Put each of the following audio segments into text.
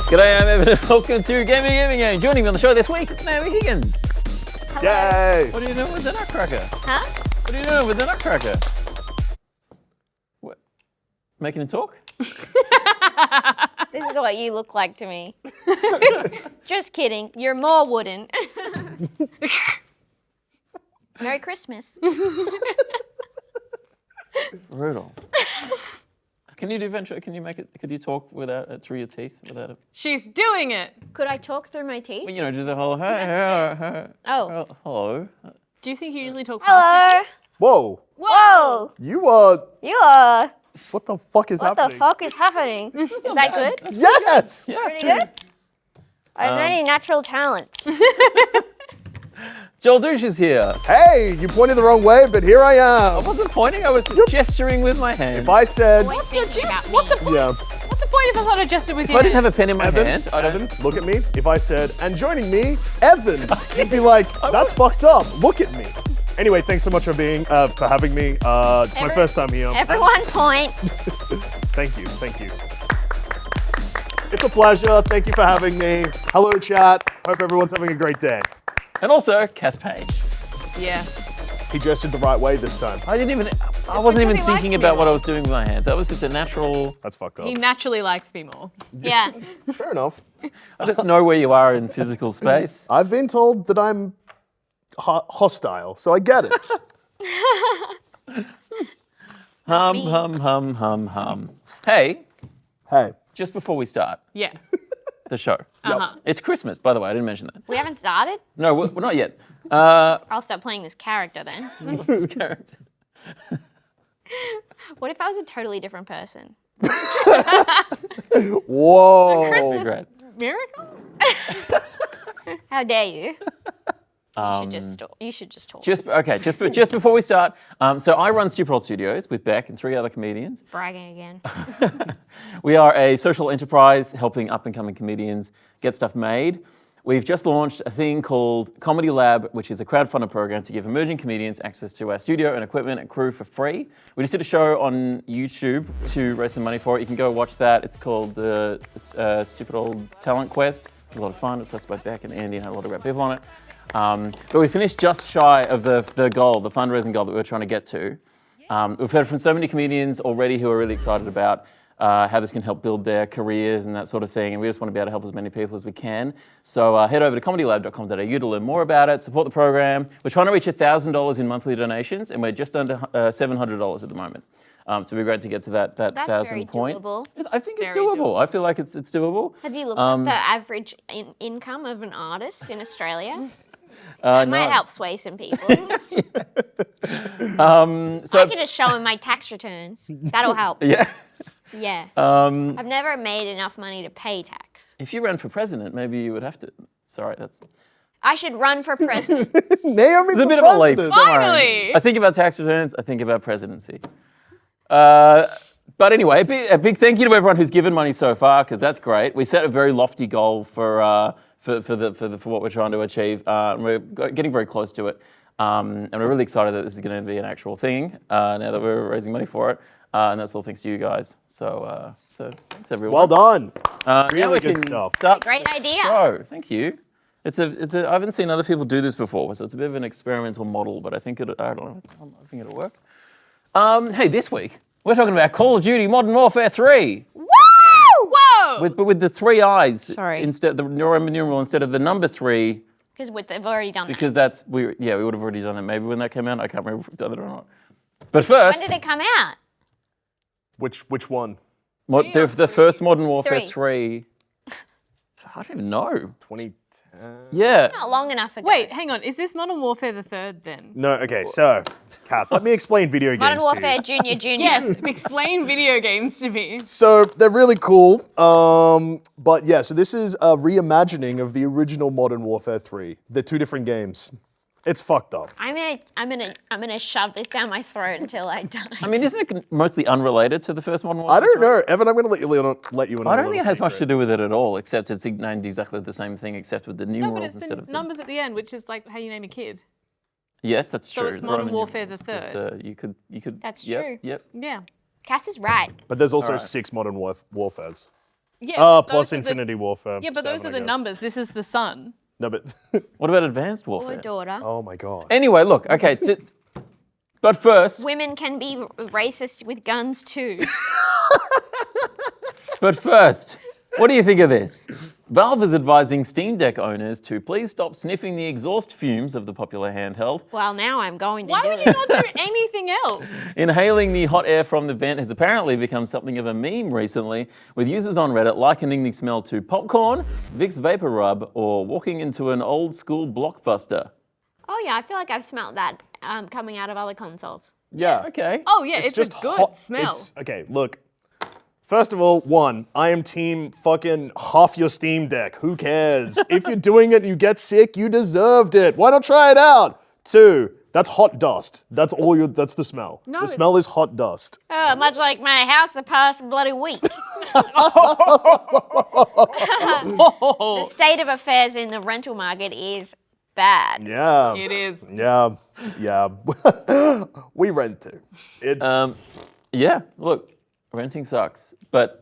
G'day, I'm Evan and welcome to Gamey Gamey Game. Joining me on the show this week, it's Naomi Higgins. Hello. Yay! What are you doing with the Nutcracker? Huh? What are you doing with the Nutcracker? What? Making him talk? This is what you look like to me. Just kidding. You're more wooden. Merry Christmas. Brutal. Can you do venture? Can you make it? Could you talk without it through your teeth? Without it? She's doing it. Could I talk through my teeth? Well, you know, do the whole hey, Oh. hello. Do you think you usually talk past your Hello. teeth? Whoa! Whoa. You are. What What the fuck is the happening? fuck is happening? Is that good? Yes! Yeah. Pretty good? Are there any natural talents? Joel Duscher's here. Hey, you pointed the wrong way, but here I I am. wasn't pointing. I was gesturing with my hand. If I said, What's the What's the point? yeah, What's the point if I thought I gested with If your I didn't have hand? a pen in my Evan, hand, Evan, look at me. If I said, and joining me, Evan, you'd be like, that's fucked up. Look at me. Anyway, thanks so much for having me. It's my first time here. Everyone point. Thank you. It's a pleasure. Thank you for having me. Hello, chat. Hope everyone's having a great day. and also Cass Page. Yeah. He gestured the right way this time. I wasn't even because he thinking likes me about what more. I was doing with my hands. That was just a natural. That's fucked up. He naturally likes me more. Yeah. Fair enough. I just know where you are in physical space. I've been told that I'm hostile, so I get it. Hum. Hey, Hey. just before we start Yeah. the show. It's Christmas, by the way. I didn't mention that. We haven't started? No, we're not yet. I'll stop playing this character then. What's this character? What if I was a totally different person? Whoa. Christmas Great. miracle? How dare you? You should just talk. Just before we start. So I run Stupid Old Studios with Bec and 3 other comedians. Bragging again. We are a social enterprise helping up-and-coming comedians get stuff made. We've just launched a thing called Comedy Lab, which is a crowdfunded program to give emerging comedians access to our studio and equipment and crew for free. We just did a show on YouTube to raise some money for it. You can go watch that. It's called the Stupid Old Talent Quest. It's a lot of fun. It's hosted by Bec and Andy and had a lot of great people on it. But we finished just shy of the goal, the fundraising goal that we were trying to get to. We've heard from so many comedians already who are really excited about how this can help build their careers and that sort of thing. And we just want to be able to help as many people as we can. So head over to comedylab.com.au to learn more about it, support the program. We're trying to reach $1,000 in monthly donations, and we're just under $700 at the moment. So it'd be great to get to that That's 1,000 very point. doable. I think it's Very doable. doable. I feel like it's doable. Have you looked at the average income of an artist in Australia? No. It might help sway some people. So I could just show him my tax returns. That'll help. yeah. Yeah. I've never made enough money to pay tax. If you ran for president, maybe you would have to. Sorry, that's. I should run for president. Naomi's It's a bit of a leap. president. Don't worry. Finally! I think about tax returns. I think about presidency. But anyway, a big thank you to everyone who's given money so far, because that's great. We set a very lofty goal for what we're trying to achieve. And we're getting very close to it, and we're really excited that this is going to be an actual thing now that we're raising money for it. And that's all thanks to you guys. So thanks everyone. Well done. Now really we good can stuff. start Great the idea. show. Thank you. I haven't seen other people do this before, so it's a bit of an experimental model, but I think I think it'll work. Hey, this week we're talking about Call of Duty Modern Warfare 3. Woo! Whoa! But with the 3 eyes Sorry. instead, the Roman numeral instead of the number 3, Because they've already done that. because we would have already done that maybe when that came out. I can't remember if we've done it or not. But first, When did it come out? Which one? the first Modern Warfare Three. 3. I don't even know. 2010. Yeah. Not long enough ago. Wait, hang on. Is this Modern Warfare the third then? No, okay, so, Cass, let me explain video games Modern to Warfare you. Junior. Yes, explain video games to me. So, they're really cool. But yeah, so this is a reimagining of the original Modern Warfare 3. They're 2 different games. It's fucked up. I'm gonna shove this down my throat until I die. I mean, isn't it mostly unrelated to the first Modern Warfare? I don't know. Evan, I'm going to let you in on I a don't think little it has much to secret. do with it at all, except it's named exactly the same thing, except with the No, numerals but it's instead the of numbers at the end, which is like how you name a kid. Yes, that's So true. it's The Modern Roman Warfare numerals the with third. you could. That's yep, true. Yep. Yeah. Cass is right. But there's also Alright. 6 Modern Warfares. Yeah. Plus those are the- Infinity Warfare. Yeah, but those 7, are I the guess. numbers. This is the sun. No, but What about Advanced Or Warfare? daughter. oh my god. Anyway, look, okay, but first, Women can be racist with guns too. what do you think of this? Valve is advising Steam Deck owners to please stop sniffing the exhaust fumes of the popular handheld. Well, now I'm going to Why do would it. you not do anything else? Inhaling the hot air from the vent has apparently become something of a meme recently, with users on Reddit likening the smell to popcorn, Vicks Vapor Rub, or walking into an old school Blockbuster. Oh yeah, I feel like I've smelled that coming out of other consoles. Yeah. Okay. Oh yeah, it's just a good hot. smell. Okay, look. First of all, I am team fucking half your Steam Deck. Who cares? If you're doing it and you get sick, you deserved it. Why not try it out? 2, that's hot dust. That's the smell. No, The smell is hot dust. Much like my house the past bloody week. The state of affairs in the rental market is bad. Yeah. It is. Yeah. Yeah. We rent too. It's Yeah, look, renting sucks. But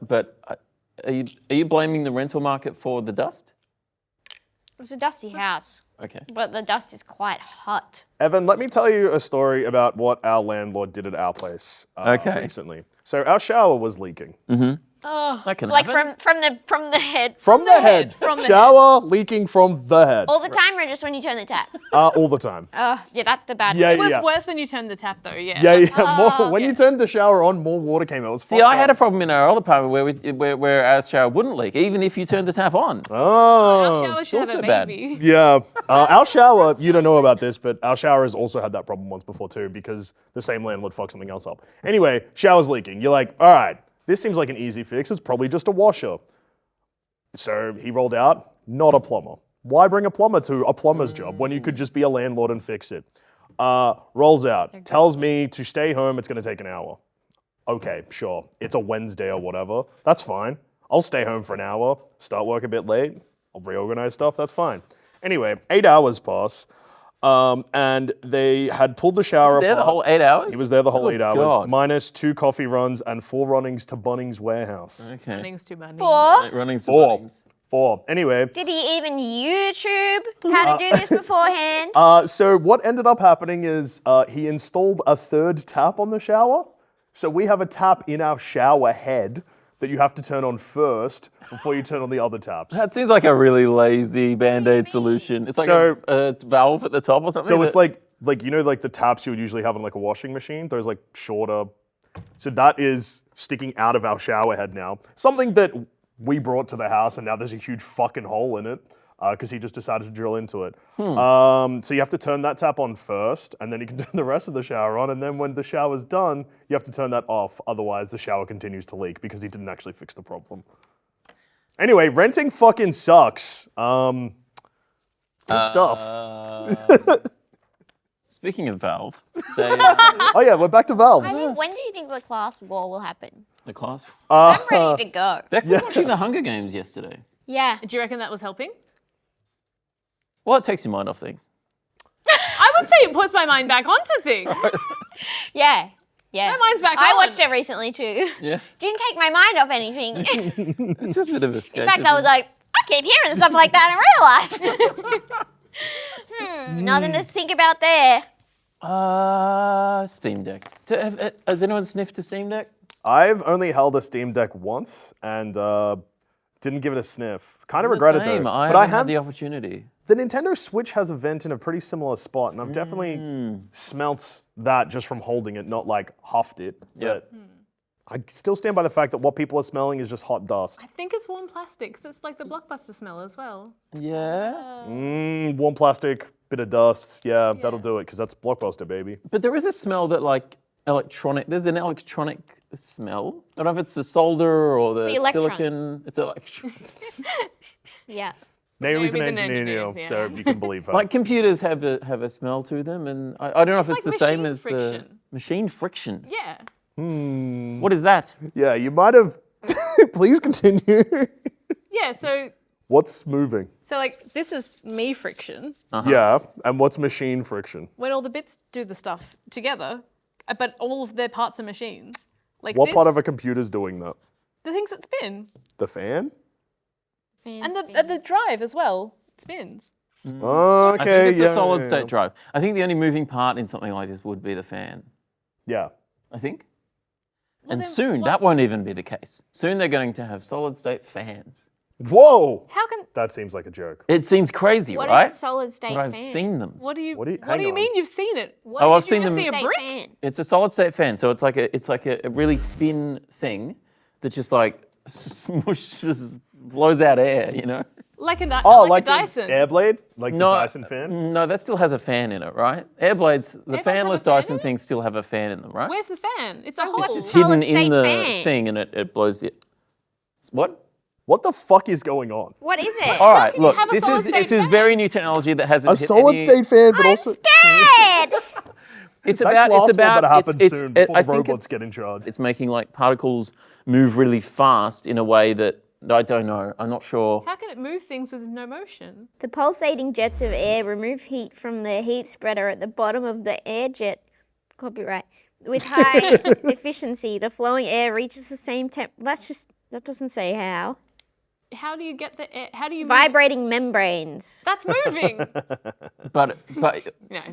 are you blaming the rental market for the dust? It's a dusty house, Okay. but the dust is quite hot. Evan, let me tell you a story about what our landlord did at our place Okay. recently. So our shower was leaking. That can Like happen. from the head. From the head. From the Shower leaking from the head. All the time or just when you turn the tap? All the time. Yeah, that's the bad Yeah, one. It was yeah. worse when you turned the tap though, yeah. Yeah, yeah. When okay. you turned the shower on, more water came out. It was See, I had a problem in our old apartment where our shower wouldn't leak, even if you turned the tap on. Oh. Our shower should have also a bad. baby. Yeah. Our shower, you don't know about this, but our shower has also had that problem once before too, because the same landlord fucked something else up. Anyway, shower's leaking. You're like, all right, this seems like an easy fix. It's probably just a washer. So he rolled out, not a plumber. Why bring a plumber to a plumber's job when you could just be a landlord and fix it? Rolls out, tells me to stay home, it's gonna take an hour. Okay, sure. It's a Wednesday or whatever. That's fine. I'll stay home for an hour, start work a bit late, I'll reorganize stuff, that's fine. Anyway, 8 hours pass, and they had pulled the shower There the apart. whole 8 hours? He was there the whole Good 8 hours, God. minus 2 coffee runs and 4 runnings to Bunnings Warehouse. Okay. Running's too bad. Or Running some 4. buttons. 4. Anyway, did he even YouTube how to do this beforehand? so what ended up happening is he installed a 3rd tap on the shower. So we have a tap in our shower head that you have to turn on first before you turn on the other taps. That seems like a really lazy Band-Aid solution. It's like So- a valve at the top or something. So it's that- like you know like the taps you would usually have on like a washing machine, those like shorter. So that is sticking out of our shower head now. Something that we brought to the house and now there's a huge fucking hole in it because he just decided to drill into it. So you have to turn that tap on first and then you can turn the rest of the shower on, and then when the shower's done, you have to turn that off. Otherwise the shower continues to leak because he didn't actually fix the problem. Anyway, renting fucking sucks. Good stuff. Speaking of Valve, they, Oh yeah, we're back to valves. When do you think the class war will happen? the class. I'm ready to go. Beck was watching the Hunger Games yesterday. Yeah. Do you reckon that was helping? Well, it takes your mind off things. I would say it puts my mind back onto things. Yeah. Yeah. My mind's back I on. watched it recently too. Yeah. Didn't take my mind off anything. It's just a bit of escape. In fact, I was like, I keep hearing stuff like that in real life. Nothing to think about there. Steam Decks. Has anyone sniffed a Steam Deck? I've only held a Steam Deck once and didn't give it a sniff. Kind of regret it though. I But I haven't had have the opportunity. the Nintendo Switch has a vent in a pretty similar spot, and I've definitely smelt that just from holding it, not like huffed it. Yep. But I still stand by the fact that what people are smelling is just hot dust. I think it's warm plastic because it's like the Blockbuster smell as well. Yeah. Warm plastic, bit of dust. Yeah, that'll do it because that's Blockbuster, baby. But there is a smell that like electronic, there's an electronic smell. I don't know if it's the solder or the electrons. silicon. It's Yeah. Naomi's an Naomi's an engineer, engineer, so yeah. you can believe her. like computers have a smell to them, and I don't know if it's like the same machine as the friction. machine friction. Yeah. What is that? Yeah, you might have. Please continue. Yeah, so What's moving? like this is me friction. Yeah, and what's machine friction? When all the bits do the stuff together, but all of their parts are machines. Like What this, part of a computer's doing that? the things that spin. The fan? And the drive as well spins. Okay, I think it's yeah, a solid yeah, state drive. I think the only moving part in something like this would be the fan. Yeah. I think. Well, And then soon that won't even be the case. Soon they're going to have solid state fans. Whoa! How can? That seems like a joke. It seems crazy, What right? is a solid state But I've fan? seen them. What do you? What do you- What do you hang mean on. you've seen it? What, Oh, did I've you seen just them. see a State brick? fan. It's a solid state fan, so it's like a really thin thing that just like smooshes, blows out air, you know? Like a Like a Dyson. an Airblade? Like the Dyson fan? No, that still has a fan in it, right? Airblades, the Airblades have a fanless fan Dyson in it? things still have a fan in them, right? Where's the fan? It's a hole. what's It's the hidden solid in state the fan? thing and it blows it. What? What the fuck is going on? What is it? All right, can you look, have a this solid is state fan? very new technology that hasn't A hit solid any- state fan, but I'm also scared. It's that about glass it's about better happen it's, soon it, before I the think robots get in charge. it's making like particles move really fast in a way that I don't know. I'm not sure. How can it move things with no motion? The pulsating jets of air remove heat from the heat spreader at the bottom of the air jet. Copyright. With high efficiency, the flowing air reaches the same temp. That doesn't say how. How do you get the air? How do you move Vibrating membranes. That's moving. But No,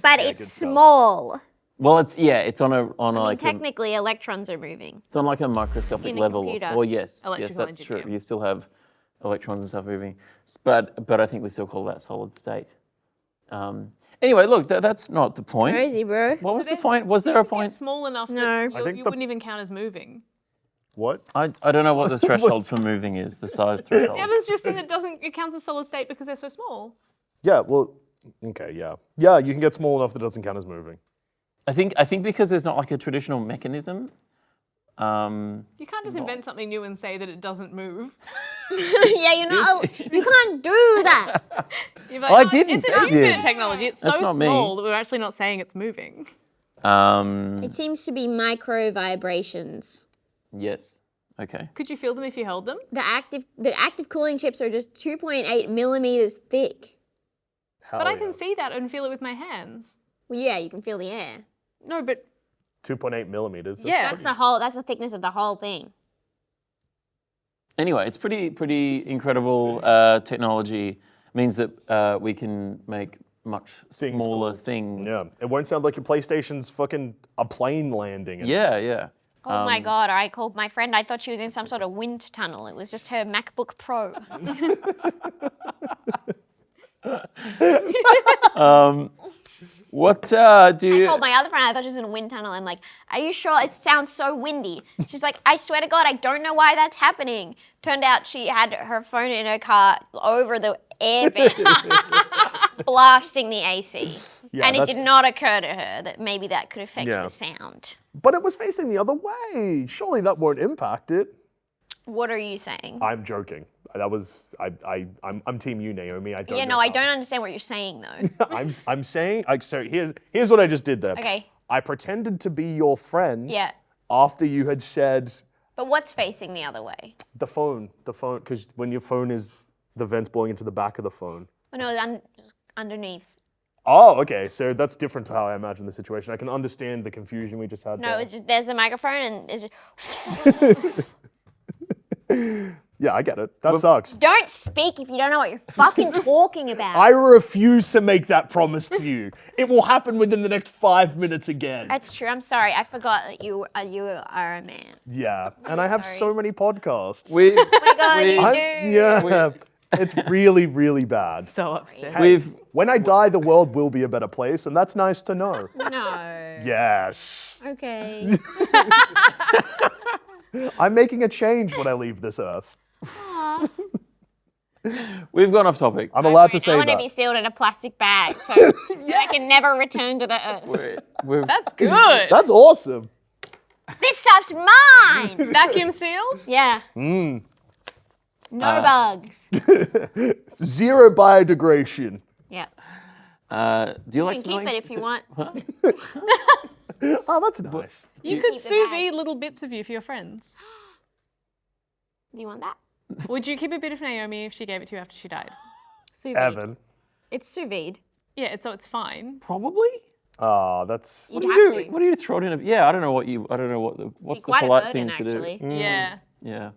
But it's small. well, it's on a like a, Technically, electrons are moving. it's on like a microscopic In a level. computer. Or yes, Electrical that's true. engineer. You still have electrons and stuff moving, but I think we still call that solid state. Anyway, look, that's not the point. Crazy, bro. What was the then point? Was there a Get point? small enough No. that I think you the- wouldn't even count as moving. What? I don't know what the threshold for moving is. The size threshold. Yeah, but it's just that it counts as solid state because they're so small. Yeah, well, okay, yeah. Yeah, you can get small enough that doesn't count as moving. I think because there's not like a traditional mechanism. You can't just invent something new and say that it doesn't move. Yeah, you can't do that. You're like, I didn't. It's an I infinite did. technology. It's That's so not me. small that we're actually not saying it's moving. It seems to be micro vibrations. Yes. Okay. Could you feel them if you held them? The active cooling chips are just 2.8 millimeters thick. But I can see that and feel it with my hands. Well, yeah, you can feel the air. No, but 2.8 millimeters. That's yeah. That's the thickness of the whole thing. Anyway, it's pretty incredible technology. Means that we can make much Things smaller cool. things. Yeah, it won't sound like your PlayStation's fucking a plane landing. in it. Yeah. Oh my God, I called my friend. I thought she was in some sort of wind tunnel. It was just her MacBook Pro. What do I you? told my other friend, I thought she was in a wind tunnel. I'm like, are you sure? It sounds so windy. She's like, I swear to God, I don't know why that's happening. Turned out she had her phone in her car over the air vent, blasting the AC. Yeah, and it did that's- not occur to her that maybe that could affect Yeah. the sound. But it was facing the other way. Surely that won't impact it. What are you saying? I'm joking. That was I'm team you, Naomi. I don't. Yeah, know no, I how. don't understand what you're saying though. I'm saying. So here's what I just did there. Okay. I pretended to be your friend. Yeah. After you had said But what's facing the other way? the phone, because when your phone is the vents blowing into the back of the phone. Oh, no, it's just underneath. Oh, okay. So that's different to how I imagine the situation. I can understand the confusion we just had. No, there. it's just there's the microphone and it's just, Yeah, I get it. That sucks. don't speak if you don't know what you're fucking talking about. I refuse to make that promise to you. It will happen within the next 5 minutes again. That's true. I'm sorry. I forgot that you are a man. Yeah, and I have sorry. so many podcasts. We, Oh my God, We- you I'm- do. yeah, it's really, really bad. So upset. we've When I die, the world will be a better place, and that's nice to know. No. Yes. Okay. I'm making a change when I leave this earth. we've gone off topic. I'm allowed to say I want to that. be sealed in a plastic bag so that I can never return to the earth. We've, That's good. That's awesome. This stuff's mine. Vacuum sealed? Yeah. No bugs. Zero biodegradation. Yeah. do you like You can keep smelling? it if you want. Oh, that's nice. You could Keep the sous bag. vide little bits of you for your friends. Do you want that? Would you keep a bit of Naomi if she gave it to you after she died? Sous vide. Evan. It's sous vide. Yeah, so it's fine. Probably. That's What You'd do you have do? to. What do you throw it in? Yeah, I don't know what's the Quite a polite burden, thing to actually. do. Yeah. Yeah.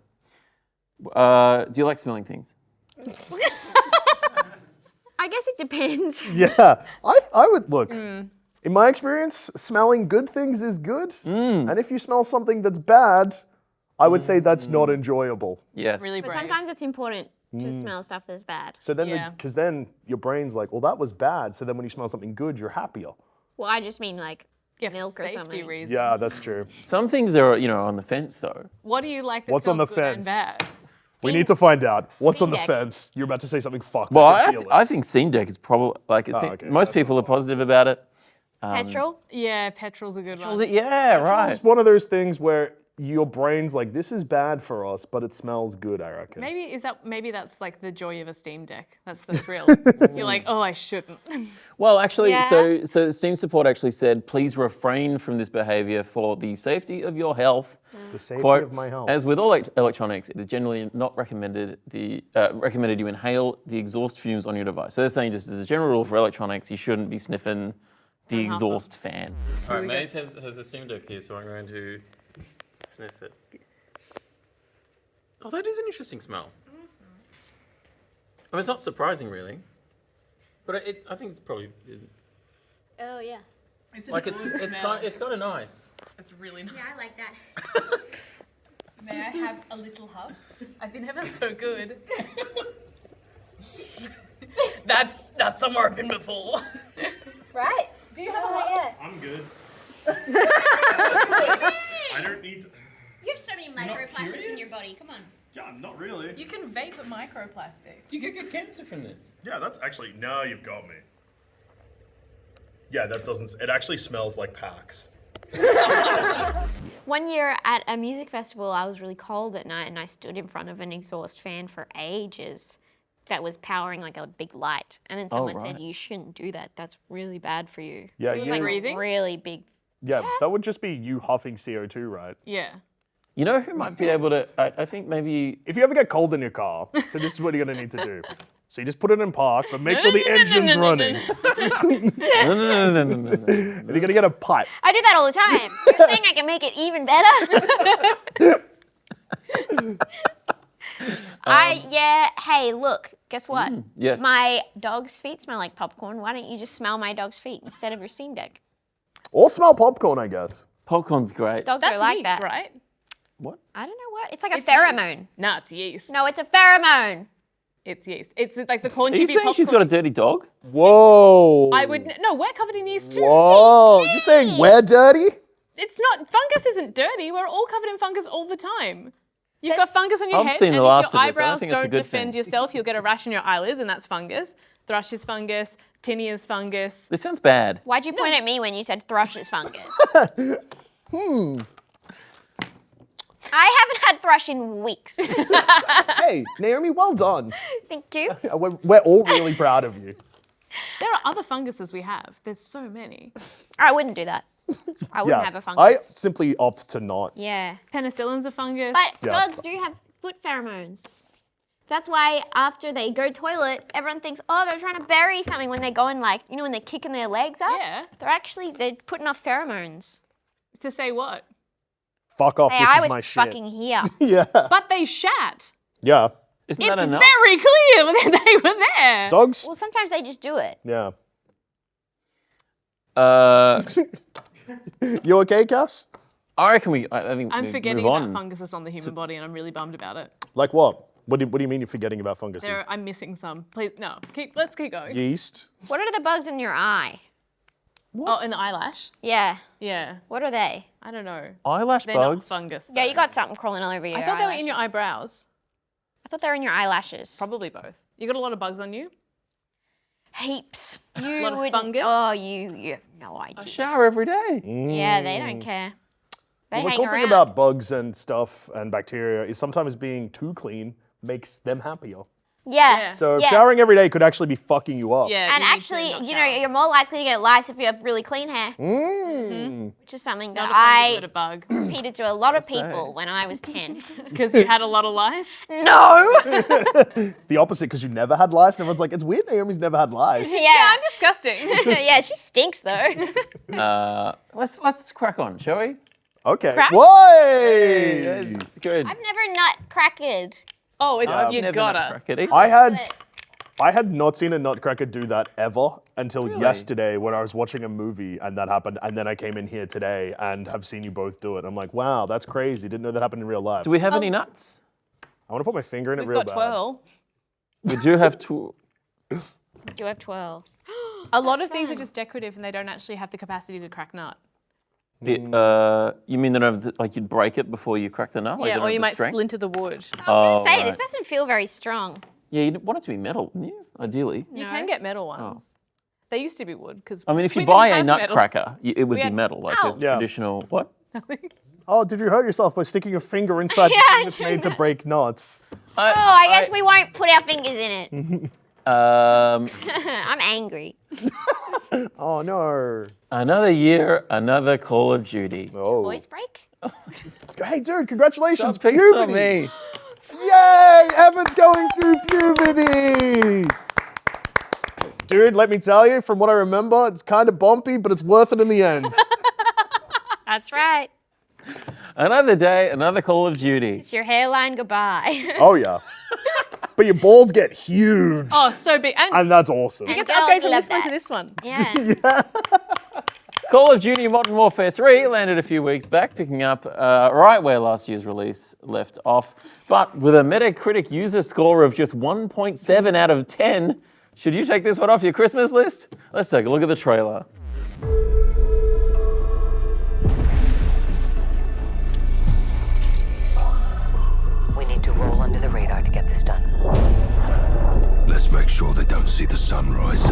Do you like smelling things? I guess it depends. yeah. I would look. In my experience, smelling good things is good, and if you smell something that's bad, I would say that's not enjoyable. Yes. Really But brave. sometimes it's important to smell stuff that's bad. So then, Yeah. because then your brain's like, well, that was bad. So then when you smell something good, you're happier. Well, I just mean like Yeah, milk or safety something. reasons. Yeah, that's true. Some things are, on the fence though. What do you like that What's on smells the good fence? and bad? We need to find out what's on the Steam deck. fence. You're about to say something fucked. Well, I can feel I it. think Steam Deck is probably okay, most that's people are positive about it. Petrol? Yeah, petrol's a good one. Yeah, right. It's one of those things where your brain's like, this is bad for us, but it smells good, I reckon. Maybe that's like the joy of a Steam Deck. That's the thrill. You're like, oh, I shouldn't. Well, actually, Yeah. so Steam support actually said, please refrain from this behavior for the safety of your health. The safety Quote, of my health. as with all electronics, it is generally not recommended recommended you inhale the exhaust fumes on your device. So they're saying just as a general rule for electronics, you shouldn't be sniffing the exhaust fan. All right, Maze has a Steam Deck here, so I'm going to sniff it. Oh, that is an interesting smell. I mean, it's not surprising, really, but I think it's probably Oh yeah. It's kind of nice. It's really nice. Yeah, I like that. May I have a little huff? I've been ever so good. That's somewhere I've been before. Right? Do you have a yeah. I'm good. I don't need to. You have so many microplastics in your body. Come on. Yeah, not really. You can vape a microplastic. You could get cancer from this. Yeah, that's actually, no, you've got me. Yeah, that doesn't, it actually smells like Pax. One year at a music festival, I was really cold at night and I stood in front of an exhaust fan for ages that was powering like a big light. And then someone said, right. you shouldn't do that. That's really bad for you. Yeah, It was you- like Breathing? really big. Yeah, that would just be you huffing CO2, right? Yeah. You know who might be able to? I think maybe. If you ever get cold in your car, so this is what you're gonna need to do. So you just put it in park, but make sure the engine's running. No. And you're gonna get a pipe. I do that all the time. You're saying I can make it even better? Hey, look, guess what? yes. My dog's feet smell like popcorn. Why don't you just smell my dog's feet instead of your Steam Deck? Or smell popcorn, I guess. Popcorn's great. Dogs That's are like yeast, that. right? What? I don't know what. It's like a It's pheromone. yeast. No, it's yeast. No, it's a pheromone. It's yeast. It's like the corn Are you chippy saying popcorn. she's got a dirty dog? Whoa. No, we're covered in yeast too. Whoa. You're saying we're dirty? It's not, fungus isn't dirty. We're all covered in fungus all the time. You've got fungus on your I've head, seen and The if Last your of Us. I don't eyebrows think it's a don't good defend thing. yourself, you'll get a rash on your eyelids, and that's fungus. Thrush is fungus. Tinea is fungus. This sounds bad. Why'd you point at me when you said thrush is fungus? I haven't had thrush in weeks. Hey, Naomi, well done. Thank you. We're all really proud of you. There are other funguses we have. There's so many. I wouldn't do that. I wouldn't Yeah, have a fungus. I simply opt to not. Yeah. Penicillin's a fungus. But Yeah. dogs do have foot pheromones. That's why after they go toilet, everyone thinks, oh, they're trying to bury something when they're going like, when they're kicking their legs up. Yeah. They're putting off pheromones. To say what? Fuck off, Hey, this I is was my shit. fucking here. Yeah. But they shat. Yeah. Isn't It's that enough? very clear that they were there. Dogs? Well, sometimes they just do it. Yeah. Uh, You okay, Cass? I reckon I think I'm we forgetting move about on. funguses on the human body, and I'm really bummed about it. Like what? What do you mean you're forgetting about funguses? I'm missing some. Please, no. Let's keep going. Yeast? What are the bugs in your eye? Oh, in the eyelash? Yeah. Yeah. What are they? I don't know. Eyelash They're bugs. not fungus. Yeah, though. you got something crawling all over your I thought they were in your eyelashes. eyebrows. I thought they were in your eyelashes. Probably both. You got a lot of bugs on you? Heaps. You lot of wouldn't- fungus? Oh, you have no I idea. shower every day. Yeah, they don't care. They Well, the hang cool around. thing about bugs and stuff and bacteria is sometimes being too clean makes them happier. Yeah. So yeah. showering every day could actually be fucking you up. Yeah. And you need to actually, not you know, shower. you're more likely to get lice if you have really clean hair, which is something that Not a fungus, I but a bug. repeated to a lot of say. people when I was 10. Because you had a lot of lice. No! The opposite, because you never had lice, and everyone's like, it's weird Naomi's never had lice. Yeah, yeah. I'm disgusting. Yeah, she stinks though. Let's crack on, shall we? Okay. Crack? Why? That's good. I've never nut cracked. Oh, it's I've you never gotta. cracked it either. I had not seen a nutcracker do that ever until yesterday when I was watching a movie and that happened, and then I came in here today and have seen you both do it. I'm like, wow, that's crazy. Didn't know that happened in real life. Do we have any nuts? I want to put my finger in it We've real got bad. twirl. We do have two. Do I have 12? A lot of these are just decorative and they don't actually have the capacity to crack nut. You mean that like you'd break it before you crack the nut? Like Yeah, they don't or have you the might strength? splinter the wood. Oh, Say, right. this doesn't feel very strong. Yeah, you want it to be metal, wouldn't you? Ideally. You can get metal ones. They used to be wood because I mean, if you buy a nutcracker, it would be had- metal, like Ow. a Yeah. traditional. What? Oh, did you hurt yourself by sticking your finger inside the Yeah, thing that's made to break nuts? Oh, I guess we won't put our fingers in it. Um, I'm angry. Oh, no. another year, another Call of Duty. Oh. Voice break? Hey, dude, congratulations. Stop picking on Puberty. me. Yay! Evan's going through puberty! Dude, let me tell you, from what I remember, it's kind of bumpy, but it's worth it in the end. That's right. Another day, another Call of Duty. It's your hairline goodbye. Oh, yeah. But your balls get huge. Oh, so big. And And that's awesome. you get to girls upgrade from love this one to that. this one. Yeah. Call of Duty Modern Warfare 3 landed a few weeks back, picking up right where last year's release left off. But with a Metacritic user score of just 1.7 out of 10, should you take this one off your Christmas list? Let's take a look at the trailer. We need to roll under the radar to get this done. Let's make sure they don't see the sunrise.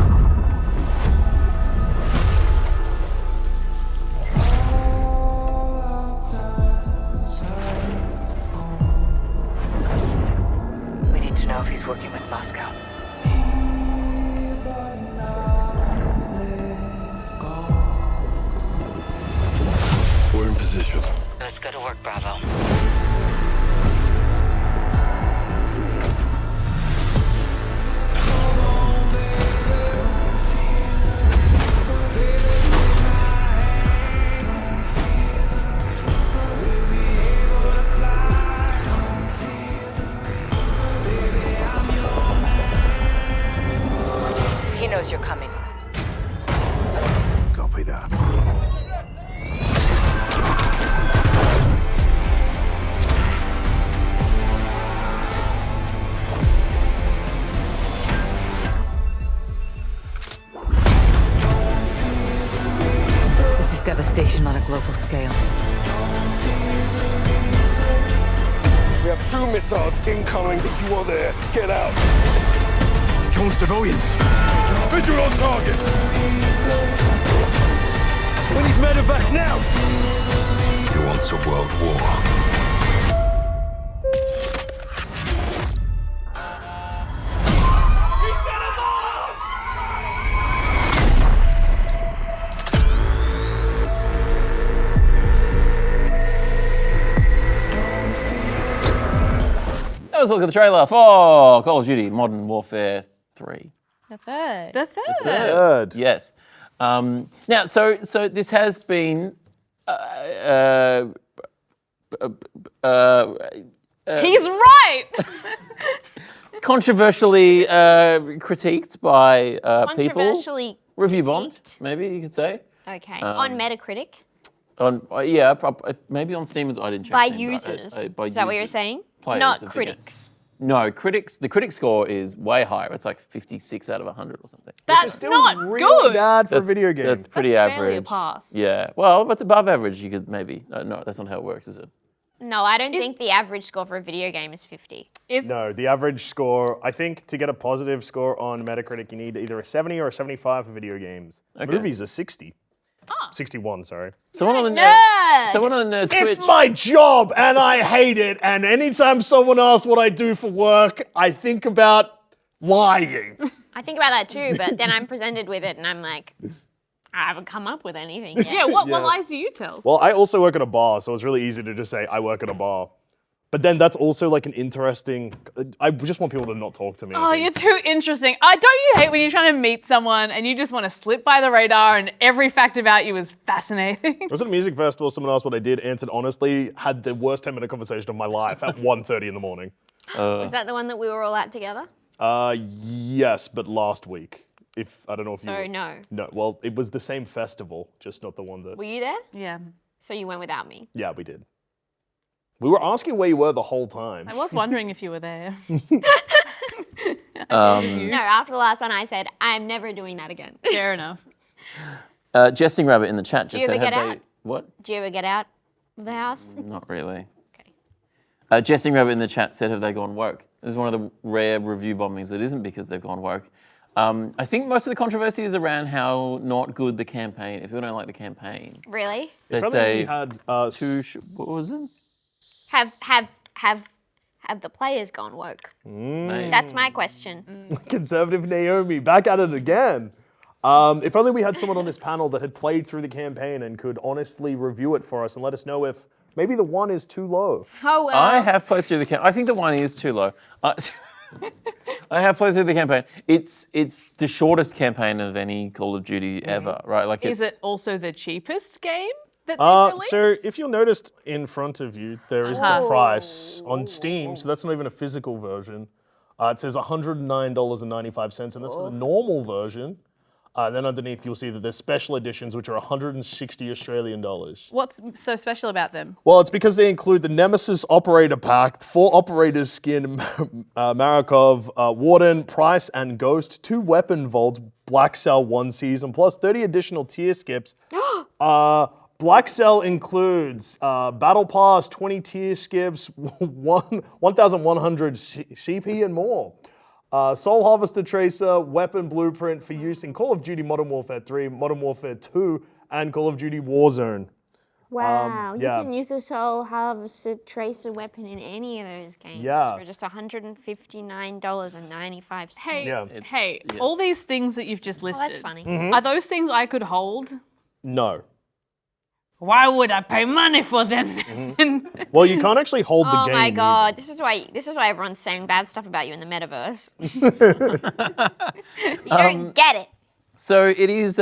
We need to know if he's working with Moscow. We're in position. Let's go to work, Bravo. He knows you're coming. Copy that. This is devastation on a global scale. We have 2 missiles incoming. If you are there, get out. It's killing civilians. Visual on target. We need medevac now. He wants a world war. Let's look at the trailer for Call of Duty Modern Warfare 3. The third. The third. Good. Yes. Now, so this has been He's right. controversially critiqued by people. Controversially Review bombed, critiqued. maybe you could say. Okay. On Metacritic. On maybe on Steam. I didn't check. By Steam, but, users. by Is that what you're users, saying? players Not of the game. critics. No, critics. The critic score is way higher. It's like 56 out of 100 or something. That's Still not really good. bad for a video game. That's pretty That's average. barely a pass. Yeah. Well, if it's above average, you could maybe. No, that's not how it works, is it? No, I don't think the average score for a video game is 50. No, the average score, I think to get a positive score on Metacritic, you need either a 70 or a 75 for video games. Okay. Movies are 60. 61, sorry. Someone on the Nerd! someone on Twitch. It's my job and I hate it. And anytime someone asks what I do for work, I think about Lying. I think about that too, but then I'm presented with it and I'm like, I haven't come up with anything yet. Yeah, what lies do you tell? Well, I also work at a bar, so it's really easy to just say I work at a bar. But then that's also like an interesting. I just want people to not talk to me. Oh, you're too interesting. Don't you hate when you're trying to meet someone and you just want to slip by the radar and every fact about you is fascinating? I was at a music festival, someone asked what I did, answered honestly, had the worst 10-minute conversation of my life at 1:30 in the morning. Was that the one that we were all at together? Yes, but last week. I don't know if you So were. no. No, well, it was the same festival, just not the one that. Were you there? Yeah. So you went without me. Yeah, we did. We were asking where you were the whole time. I was wondering if you were there. No, after the last one I said, I'm never doing that again. Fair enough. Jesting Rabbit in the chat just you said, ever get have they... out? What? Do you ever get out of the house? Not really. Okay. Jesting Rabbit in the chat said, have they gone woke? This is one of the rare review bombings that isn't because they've gone woke. I think most of the controversy is around how not good the campaign, if people don't like the campaign. Really? They If only say, we had, it's too what was it? Have the players gone woke? Maybe. That's my question. Conservative Naomi, back at it again. If only we had someone on this panel that had played through the campaign and could honestly review it for us and let us know if maybe the 1 is too low. Oh well. I have played through the campaign. I think the 1 is too low. I have played through the campaign. It's the shortest campaign of any Call of Duty ever, right? Like, Is it also the cheapest game that they've released? So if you'll notice in front of you, there is the price on Steam, so that's not even a physical version. It says $109.95, and that's for the normal version. Then underneath, you'll see that there's special editions, which are 160 Australian dollars. What's so special about them? Well, it's because they include the Nemesis Operator Pack, 4 Operators skin, Marakov, Warden, Price, and Ghost, 2 Weapon Vaults, Black Cell 1 Season, plus 30 additional tier skips. Black Cell includes Battle Pass, 20 tier skips, 1,100 CP, and more. Soul Harvester Tracer, Weapon Blueprint for use in Call of Duty Modern Warfare 3, Modern Warfare 2, and Call of Duty Warzone. Wow, yeah. you can use the Soul Harvester Tracer weapon in any of those games Yeah. for just $159.95. Hey, Yeah. hey, yes. all these things that you've just listed, that's funny. are those things I could hold? No. Why would I pay money for them? Well, you can't actually hold the Oh game. my either. god, this is why everyone's saying bad stuff about you in the metaverse. You don't get it. So it is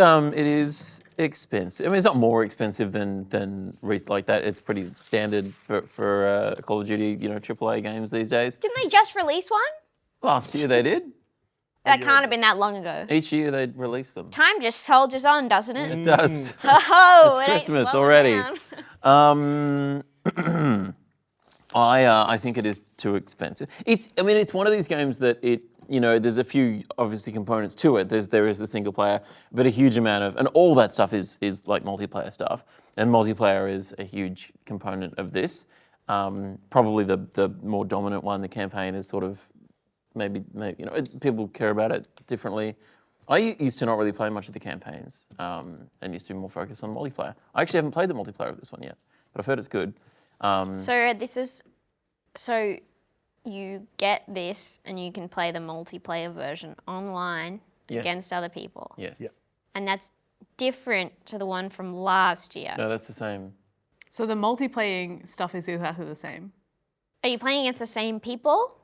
expensive. I mean, it's not more expensive than like that. It's pretty standard for Call of Duty, AAA games these days. Didn't they just release one? Last year they did. That can't have been that long ago. Each year they'd release them. Time just soldiers on, doesn't it? It does. Oh, It's it ain't Christmas slowing already. down. I think it is too expensive. It's one of these games that there's a few obviously components to it. There is the single player, but a huge amount of, and all that stuff is like multiplayer stuff. And multiplayer is a huge component of this. Probably the more dominant one. The campaign is sort of maybe people care about it differently. I used to not really play much of the campaigns and used to be more focused on multiplayer. I actually haven't played the multiplayer of this one yet, but I've heard it's good. So you get this and you can play the multiplayer version online Yes. against other people. Yes. Yeah. And that's different to the one from last year. No, that's the same. So the multiplaying stuff is exactly the same. Are you playing against the same people?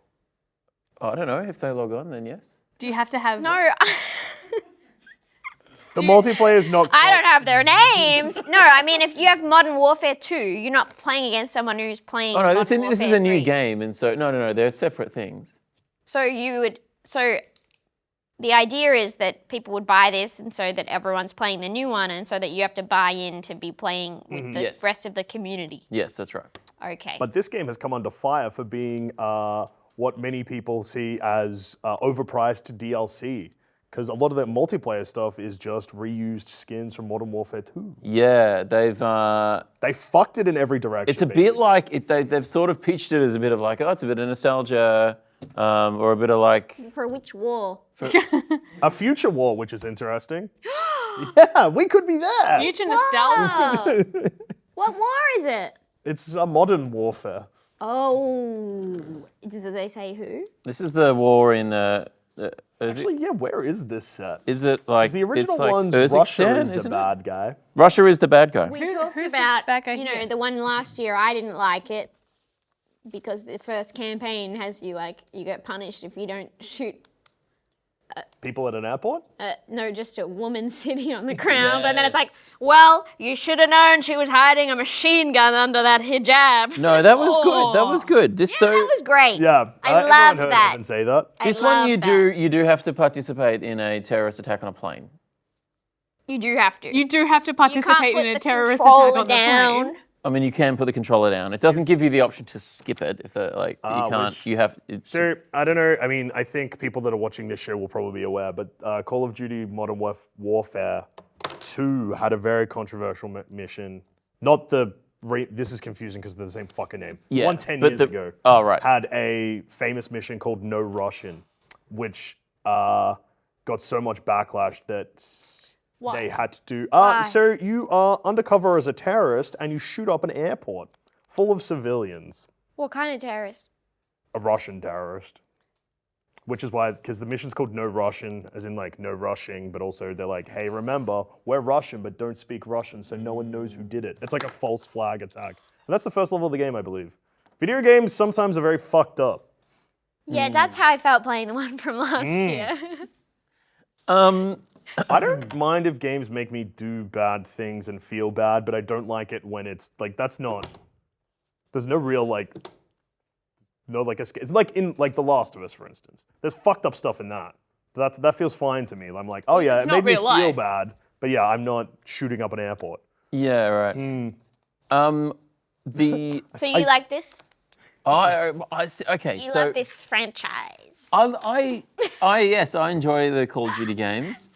I don't know. If they log on, then yes. Do you have to have... No, The multiplayer is not. I don't have their names. No, I mean, if you have Modern Warfare 2, you're not playing against someone who's playing Oh no, Modern this is Warfare a new 3. game, and so no, they're separate things. So the idea is that people would buy this and so that everyone's playing the new one and so that you have to buy in to be playing with the Yes. rest of the community. Yes, that's right. Okay. But this game has come under fire for being what many people see as overpriced DLC. Because a lot of that multiplayer stuff is just reused skins from Modern Warfare 2. Yeah, they've. They fucked it in a direction. It's a bit like they've sort of pitched it as a bit of like, oh, it's a bit of nostalgia, or a bit of like. For which war? A future war, which is interesting. Yeah, we could be there. Future nostalgia. Oh. What war is it? It's a modern warfare. Oh, does they say who? This is the war in Actually, yeah, where is this set? Is it like The original it's like one's Urzikstan, Russia is the isn't it? bad guy. Russia is the bad guy. We Who- talked who's the about, bad guy you know, here? the one last year. I didn't like it because the first campaign has you like you get punished if you don't shoot. People at an airport? No, just a woman sitting on the ground, and then it's like, well, you should have known she was hiding a machine gun under that hijab. No, that was good. That was good. This Yeah, that was great. Yeah. I everyone love heard that. Evan say that. this I one love you do have to participate in a terrorist attack on a plane. You do have to. You do have to You can't participate put in a the terrorist controller attack on the down. plane. I mean, you can put the controller down. It doesn't give you the option to skip it if like you can't. which- You have. It's, So, I don't know. I mean, I think people that are watching this show will probably be aware, but Call of Duty Modern Warfare 2 had a very controversial mission. Not the. This is confusing because they're the same fucking name. Yeah, One 10 but years the- ago. oh, right. Had a famous mission called No Russian, which got so much backlash that they had to do. So you are undercover as a terrorist and you shoot up an airport full of civilians. What kind of terrorist? A Russian terrorist. Which is why, because the mission's called No Russian, as in like no rushing, but also they're like, hey, remember, we're Russian, but don't speak Russian, so no one knows who did it. It's like a false flag attack. And that's the first level of the game, I believe. Video games sometimes are very fucked up. Yeah, that's how I felt playing the one from last year. I don't mind if games make me do bad things and feel bad, but I don't like it when it's like, that's not, there's no real like, no like escape. It's like in like The Last of Us, for instance. There's fucked up stuff in that. That feels fine to me. I'm like, oh yeah, It's it not made me real feel life. bad, but yeah, I'm not shooting up an airport. yeah, right. The So you like this? okay. You so love this franchise? yes, I enjoy the Call of Duty games.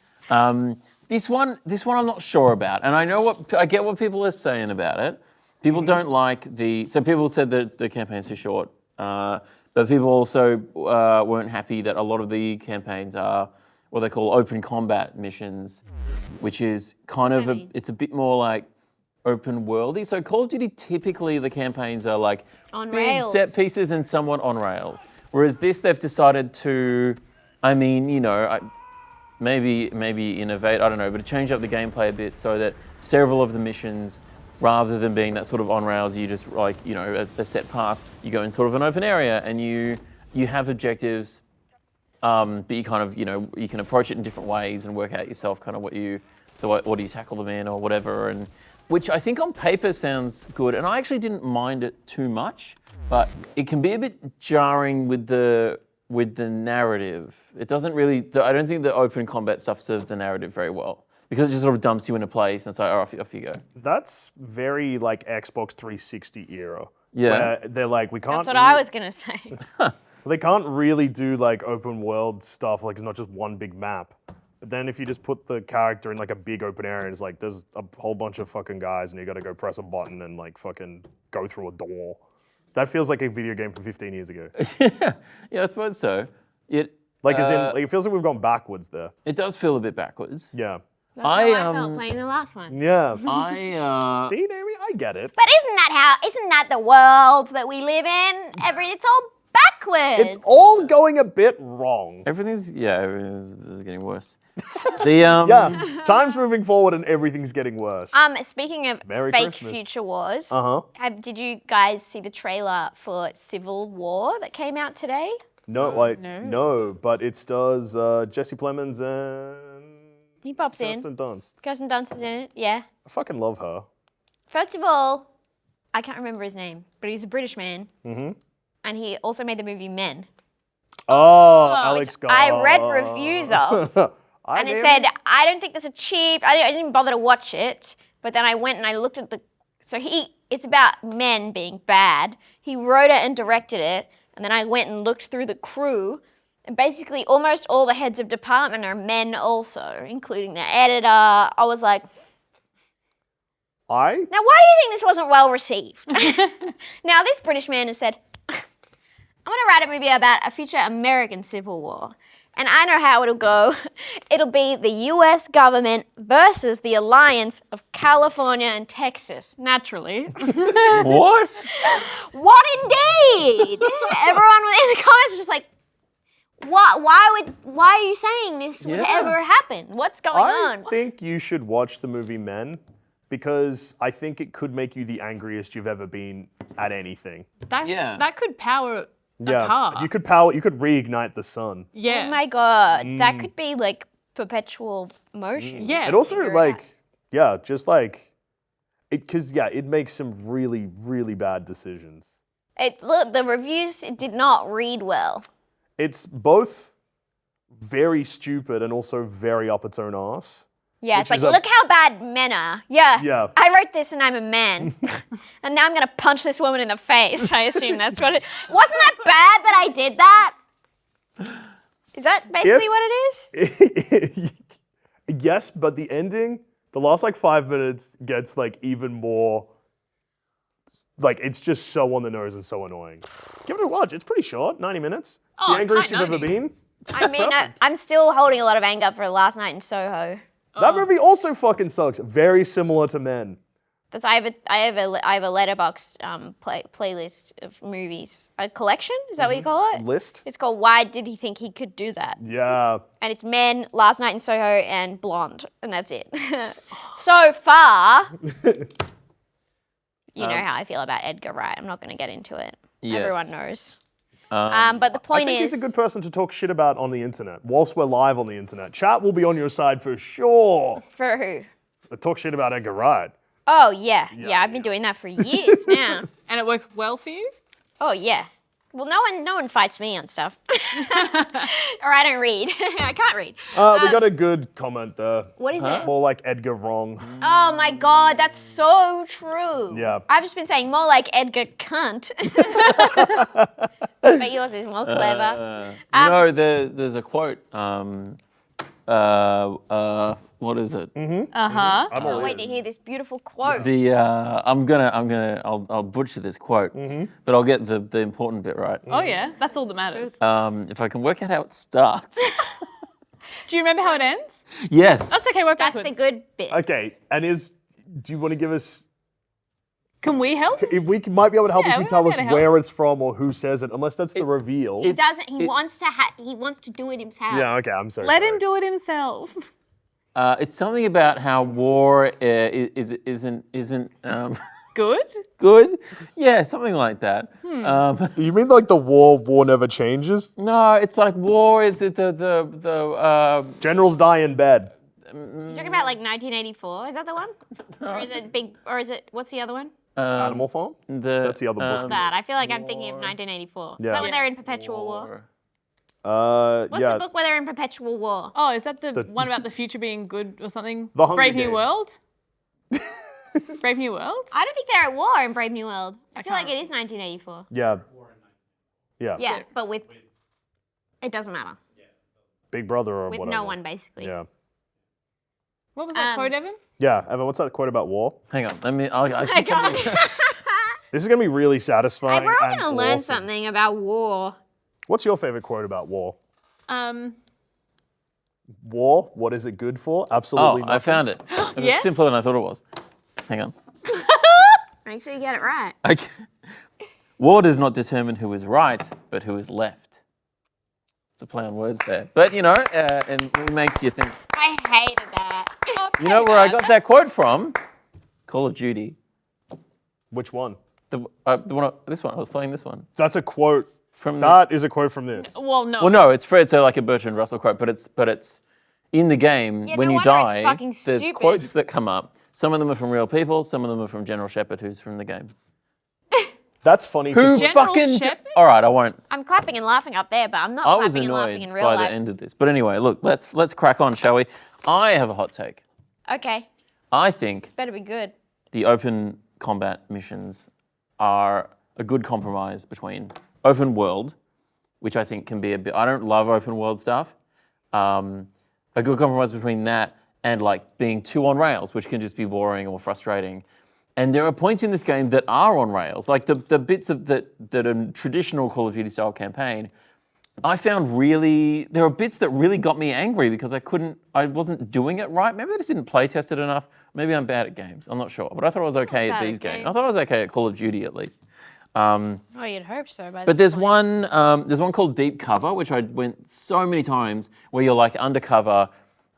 This one I'm not sure about, and I get what people are saying about it. People don't like so people said that the campaign's too short, but people also weren't happy that a lot of the campaigns are what they call open combat missions, which is kind of it's a bit more like open worldy. So Call of Duty, typically the campaigns are like On big rails. set pieces and somewhat on rails. Whereas this, they've decided to, I mean, you know, maybe innovate, I don't know, but to change up the gameplay a bit so that several of the missions, rather than being that sort of on rails, you just like, you know, a set path, you go in sort of an open area and you have objectives, but you kind of, you know, you can approach it in different ways and work out yourself kind of what do you tackle them in or whatever, and which I think on paper sounds good, and I actually didn't mind it too much, but it can be a bit jarring with the narrative. It doesn't really, I don't think the open combat stuff serves the narrative very well, because it just sort of dumps you in a place and it's like, oh, off you go. That's very like Xbox 360 era. Yeah. Where they're like, we can't. That's what I was gonna say. They can't really do like open world stuff. Like it's not just one big map. But then if you just put the character in like a big open area, it's like there's a whole bunch of fucking guys and you got to go press a button and like fucking go through a door. That feels like a video game from 15 years ago. Yeah, I suppose so. It Like as in, like, it feels like we've gone backwards there. it does feel a bit backwards. Yeah. That's how I felt playing the last one. Yeah. I See, Naomi, I get it. But isn't that the world that we live in? It's all backwards. It's all going a bit wrong. everything's getting worse. Yeah, time's moving forward and everything's getting worse. Speaking of Merry fake Christmas. future wars, did you guys see the trailer for Civil War that came out today? No, but it stars Jesse Plemons and He pops Kirsten in. Dunst. Kirsten Dunst is in it. Yeah. I fucking love her. First of all, I can't remember his name, but he's a British man. Mm-hmm. And he also made the movie Men. Oh, Alex Gar. I read reviews of. And it said, I don't think this is cheap. I didn't bother to watch it. But then I went and I looked at it's about men being bad. He wrote it and directed it. And then I went and looked through the crew. And basically almost all the heads of department are men also, including the editor. I was like, now why do you think this wasn't well received? Now this British man has said, I'm going to write a movie about a future American Civil War. And I know how it'll go. It'll be the US government versus the alliance of California and Texas, naturally. What? What indeed? Everyone in the comments was just like, Why are you saying this would Yeah. ever happen? What's going I on? think you should watch the movie Men because I think it could make you the angriest you've ever been at anything. That could power a car. You could reignite the sun. Yeah. Oh my god, that could be like perpetual motion. Yeah. It also Figure it out. it makes some really, really bad decisions. Look, the reviews did not read well. It's both very stupid and also very up its own arse. Yeah, Which it's like, is a- look how bad men are. Yeah. Yeah. I wrote this and I'm a man. And now I'm going to punch this woman in the face. I assume that's what it... Wasn't that bad that I did that? Is that basically what it is? Yes, but the ending, the last like 5 minutes gets like even more, like it's just so on the nose and so annoying. Give it a watch. It's pretty short, 90 minutes. Oh, the angriest tight you've ever 90. been. I mean, I'm still holding a lot of anger for Last Night in Soho. That movie also fucking sucks. Very similar to Men. That's I have a letterboxd playlist of movies. A collection? Is that what you call it? List? It's called Why Did He Think He Could Do That? Yeah. And it's Men, Last Night in Soho, and Blonde, and that's it. So far, you know how I feel about Edgar Wright. I'm not going to get into it. Yes. Everyone knows. But the I point think is, he's a good person to talk shit about on the internet. Whilst we're live on the internet, chat will be on your side for sure. for who? Talk shit about Edgar Wright. Oh yeah, I've been doing that for years now. And it works well for you? Oh yeah. Well, no one fights me on stuff, or I don't read. I can't read. We got a good comment there. What is it? More like Edgar wrong. Oh my god, that's so true. Yeah. I've just been saying more like Edgar cunt. But yours is more clever. There's a quote. What is it? Uh-huh. I'm all Wait to ears. hear this beautiful quote. I'll butcher this quote, but I'll get the important bit right. Oh yeah, that's all that matters. If I can work out how it starts. Do you remember how it ends? Yes. That's okay, work That's backwards. the good bit. Okay, and do you want to give us, Can we help? if we might be able to help Yeah, if you we tell might us be able to where it's from or who says it, unless that's the reveal. He doesn't. He wants to do it himself. Yeah, okay, I'm sorry. Let him do it himself. It's something about how war isn't Good? good. Yeah, something like that. You mean like the war never changes? No, it's like war is the Generals die in bed. You're talking about like 1984. Is that the one? Or is it big? Or is it? What's the other one? Animal Farm? That's the other book. That. I feel like I'm thinking of 1984. Is Yeah. that when they're in perpetual war? What's Yeah. the book where they're in perpetual war? Oh, is that the one about the future being good or something? The Hunger Brave New Games. World? Brave New World? I don't think they're at war in Brave New World. I feel can't like it is 1984. Yeah. Yeah. Yeah, but with it doesn't matter. Big Brother or With whatever. no one basically. Yeah. What was that quote, Evan? Yeah, Evan, what's that quote about war? Hang on, let me. I I can't. This is going to be really satisfying. We're all and gonna learn awesome. something about war. What's your favorite quote about war? War? What is it good for? Absolutely nothing. I found it. It was Yes? simpler than I thought it was. Hang on. Make sure you get it right. Okay. War does not determine who is right, but who is left. It's a play on words there, but you know, and it makes you think. I hated that. You know where I got that quote from? Call of Duty. Which one? The one. This one. I was playing this one. That's a quote. From That is a quote from this. Well, no. Well, no, it's like a Bertrand Russell quote, but it's in the game Yeah, when no you wonder it's die. fucking There's stupid. quotes that come up. Some of them are from real people. Some of them are from General Shepard, who's from the game. That's funny. Who To, General fucking? Shepard? All right, I won't. I'm clapping and laughing up there, but I'm not I was clapping and laughing annoyed in real by life. the end of this, but anyway, look, let's crack on, shall we? I have a hot take. Okay, I think better be good. the open combat missions are a good compromise between open world, which I think can be a bit. I don't love open world stuff. A good compromise between that and like being too on rails, which can just be boring or frustrating. And there are points in this game that are on rails, like the bits of that a traditional Call of Duty style campaign. I found there are bits that really got me angry because I wasn't doing it right. Maybe I just didn't play test it enough. Maybe I'm bad at games. I'm not sure, but I thought I was okay at bad these at games. games. I thought I was okay at Call of Duty at least. Oh, you'd hope so. But there's one called Deep Cover, which I went so many times, where you're like undercover,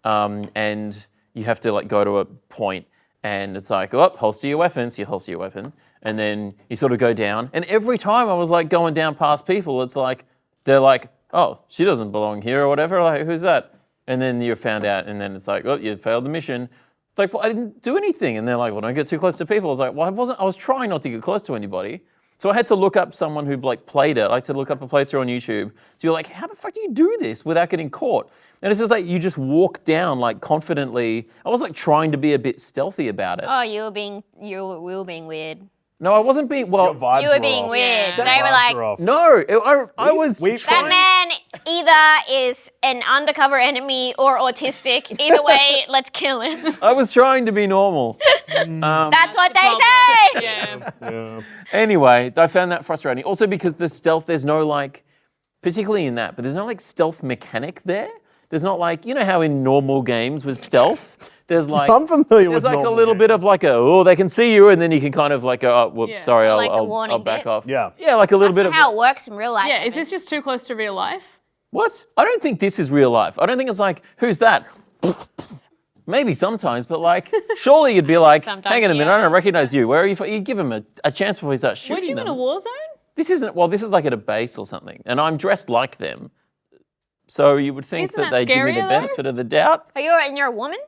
and you have to like go to a point, and it's like, oh, holster your weapon. So you holster your weapon, and then you sort of go down. And every time I was like going down past people, it's like they're like, oh, she doesn't belong here or whatever. Like, who's that? And then you're found out, and then it's like, oh, you failed the mission. It's like, well, I didn't do anything. And they're like, well, don't get too close to people. I was like, well, I was trying not to get close to anybody. So I had to look up someone who like played it. I had to look up a playthrough on YouTube. So you're like, how the fuck do you do this without getting caught? And it's just like, you just walk down like confidently. I was like trying to be a bit stealthy about it. Oh, we were being weird. No, I wasn't being, well. Your vibes You were being off. weird. Your They were vibes like, are off. No, I was we- trying. that man either is an undercover enemy or autistic. Either way, let's kill him. I was trying to be normal. That's what they say. Yeah. Yeah. Anyway, I found that frustrating. Also because the stealth, there's no like, particularly in that, but there's no like stealth mechanic there. There's not like, you know how in normal games with stealth, there's like, I'm familiar with there's like a normal little bit games. of like they can see you, and then you can kind of like go, oh, whoops, Yeah. sorry, Like the I'll warning back bit. off. Yeah. Yeah, like a little bit That's of, how it works in real life. Yeah, is this just too close to real life? what? I don't think this is real life. I don't think it's like, who's that? Maybe sometimes, but like, surely you'd be like, Sometimes, hang on a minute, yeah. I don't recognize you. Where are you? You give him a chance before he starts Weren't shooting you them. in a war zone? This isn't, well, this is like at a base or something, and I'm dressed like them. So you would think Isn't that that they give me the scarier, though? benefit of the doubt. Oh, you're a woman?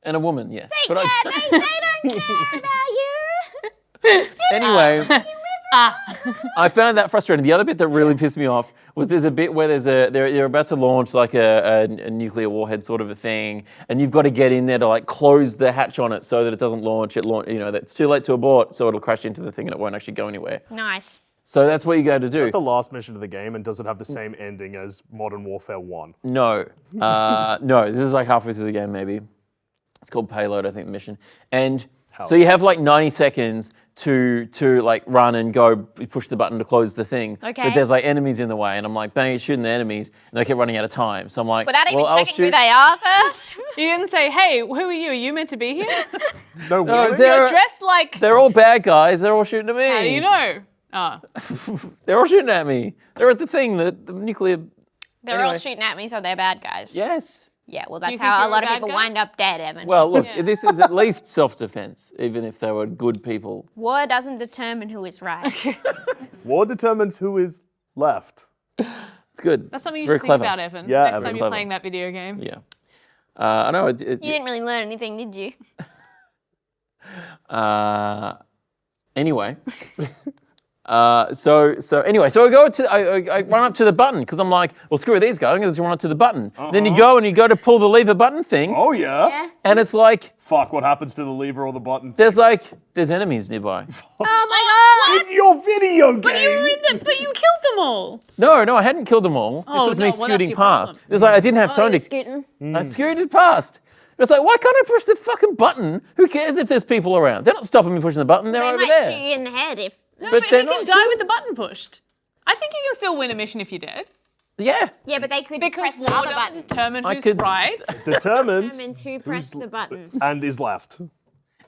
And a woman, yes. They But don't care about you. anyway, I found that frustrating. The other bit that really pissed me off was there's a bit where they're about to launch like a nuclear warhead sort of a thing, and you've got to get in there to like close the hatch on it so that it doesn't launch. That's too late to abort, so it'll crash into the thing and it won't actually go anywhere. Nice. So that's what you got to do. Is that the last mission of the game, and does it have the same ending as Modern Warfare 1? No, no. This is like halfway through the game, maybe. It's called Payload, I think, the mission. And so you have like 90 seconds to like run and go push the button to close the thing. Okay. But there's like enemies in the way, and I'm like, bang, shooting the enemies, and they keep running out of time. So I'm like, Without even well, I'll checking who shoot. they are first. You didn't say, hey, who are you? Are you meant to be here? No, No, really? they're- You're dressed like, They're all bad guys. They're all shooting at me. how do you know? Oh. They're all shooting at me. They're at the thing, the nuclear. They're all Anyway. shooting at me, so they're bad guys. Yes. Yeah, well, you that's think how a you're a lot of bad people guy? wind up dead, Evan. Well, look, this is at least self-defense, even if they were good people. War doesn't determine who is right. War determines who is left. It's good. That's something It's you very should clever. think about, Evan. Yeah, Next Evan. time you're Clever. playing that video game. Yeah. I know. You didn't really learn anything, did you? Anyway. So I run up to the button because I'm like, well, screw these guys. I'm going to run up to the button. Then you go to pull the lever button thing, Oh, yeah? Yeah. and it's like Fuck, what happens to the lever or the button? there's enemies nearby. Oh my god! In your video game! But you killed them all. No, I hadn't killed them all. Oh, this was no, me well, that's scooting your past. problem. It was like I didn't have Oh, time you're to. scooting. I scooted past. It's like, why can't I push the fucking button? Who cares if there's people around? They're not stopping me pushing the button. They're They over might there. shoot you in the head if. No, But but they're you can not die with the button pushed. I think you can still win a mission if you're dead. Yeah. Yeah, but they could Because press the war other doesn't button. determine I who's could. right. Determines Determines who pressed the button. and is left.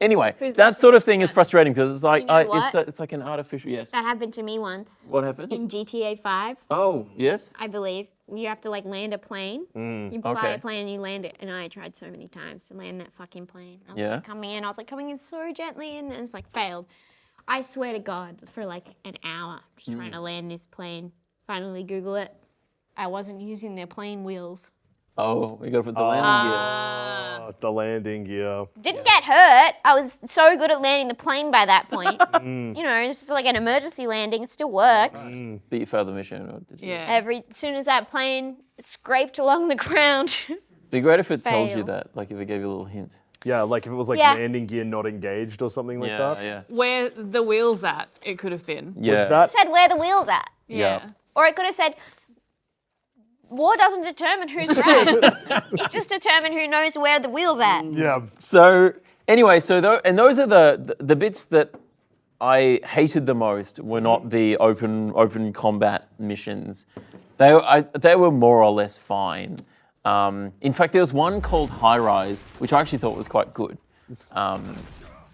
Anyway, Who's that left? sort of thing is frustrating because it's like You know what? it's like an artificial. Yes. That happened to me once. What happened? In GTA 5, Oh, yes. I believe. You have to like land a plane. You fly okay. a plane and you land it. And I tried so many times to land that fucking plane. I was Yeah. like coming in so gently and it's like failed. I swear to God, for like an hour, just trying to land this plane. Finally Google it. I wasn't using their plane wheels. Oh, we got to put the landing gear. The landing gear. Didn't get hurt. I was so good at landing the plane by that point. You know, it's just like an emergency landing. It still works. But you failed the mission, or did you? Yeah. As soon as that plane scraped along the ground. Be great if it told you Fail. that, like if it gave you a little hint. Yeah, like if it was like Yeah. landing gear not engaged or something like that. Yeah. Where the wheel's at, it could have been. Yeah. Was that? Said where the wheel's at. Yeah. Or it could have said, war doesn't determine who's right. It just determines who knows where the wheel's at. Yeah. So anyway, and those are the bits that I hated the most were not the open combat missions. They were more or less fine. In fact, there was one called High Rise, which I actually thought was quite good.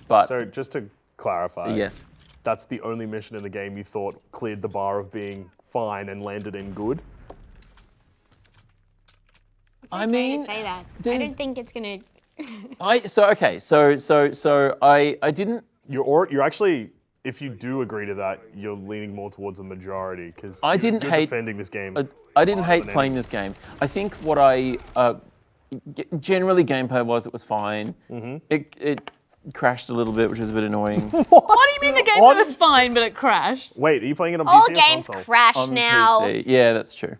But So just to clarify. yes, that's the only mission in the game you thought cleared the bar of being fine and landed in good? I mean, say that. I there's- don't think it's gonna. I didn't. You're actually, if you do agree to that, you're leaning more towards the majority because I didn't you're hate defending this game. I didn't hate than playing this game. I think what generally gameplay-wise, it was fine. It crashed a little bit, which was a bit annoying. What do you mean the game was fine, but it crashed? Wait, are you playing it on All PC or games console? crash On now. PC. Yeah, that's true.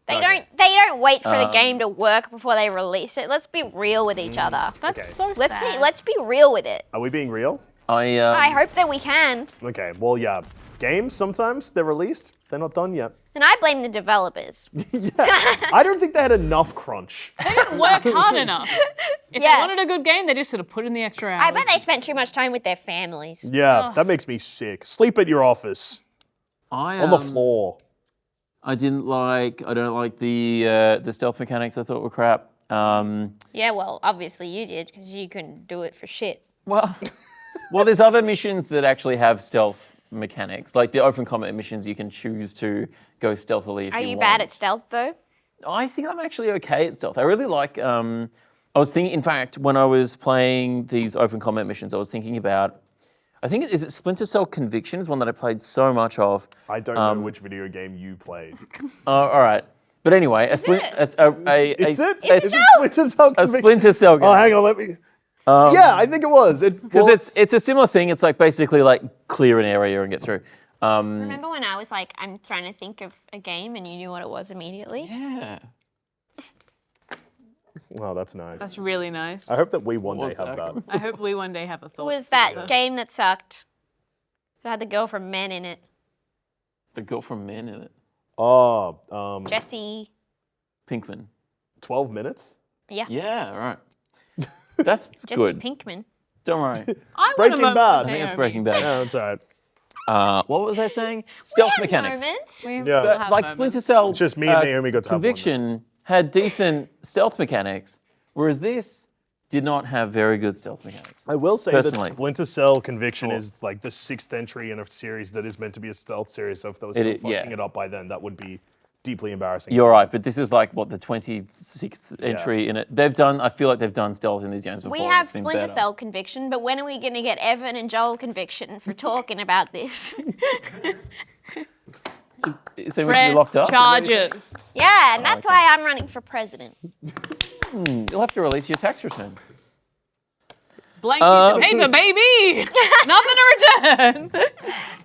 They don't wait for the game to work before they release it. Let's be real with each other. That's so Let's sad. let's be real with it. Are we being real? I hope that we can. Okay, well, yeah. Games, sometimes they're released, they're not done yet. And I blame the developers. I don't think they had enough crunch. They didn't work hard enough. If Yeah. they wanted a good game, they just sort of put in the extra hours. I bet they spent too much time with their families. Yeah, that makes me sick. Sleep at your office, on the floor. I don't like the stealth mechanics. I thought were crap. Yeah, well, obviously you did because you couldn't do it for shit. Well, there's other missions that actually have stealth mechanics, like the open combat missions. You can choose to go stealthily if Are you you want. bad at stealth though? I think I'm actually okay at stealth. I really like. I was thinking, in fact, when I was playing these open combat missions, I was thinking about. I think is it Splinter Cell Conviction is one that I played so much of. I don't know which video game you played. All right, but anyway, Is it Splinter Cell a Conviction? Splinter Cell game. Oh, hang on, let me. Yeah, I think it was. Because it's a similar thing. It's like basically like clear an area and get through. Remember when I was like, I'm trying to think of a game and you knew what it was immediately? Yeah. Oh, that's nice. That's really nice. I hope that we one day was have that? that. I hope we one day have a thought. What was that game that sucked? It had the girl from Men in it. The girl from Men in it. Oh, Jesse. Pinkman. 12 minutes? Yeah. Yeah, right. That's Jesse good. Pinkman. Don't worry. I want a Breaking moment Bad. with I think it's Naomi. Breaking Bad. Yeah, that's all right. What was I saying? Stealth mechanics. Moments. We Yeah. will But have like moments. Splinter Cell It's just me and Naomi got to have one Conviction had decent stealth mechanics, whereas this did not have very good stealth mechanics. I will say Personally. that Splinter Cell Conviction is like the 6th entry in a series that is meant to be a stealth series, so if they were still fucking it up by then, that would be deeply embarrassing. You're right, but this is like what the 26th entry in it. I feel like they've done stealth in these games before. We and have it's been Splinter better. Cell conviction, but when are we going to get Evan and Joel conviction for talking about this? Is there we should be Press locked up? charges. Yeah, and that's why I'm running for president. You'll have to release your tax return. Blank piece of paper, baby. Nothing to return.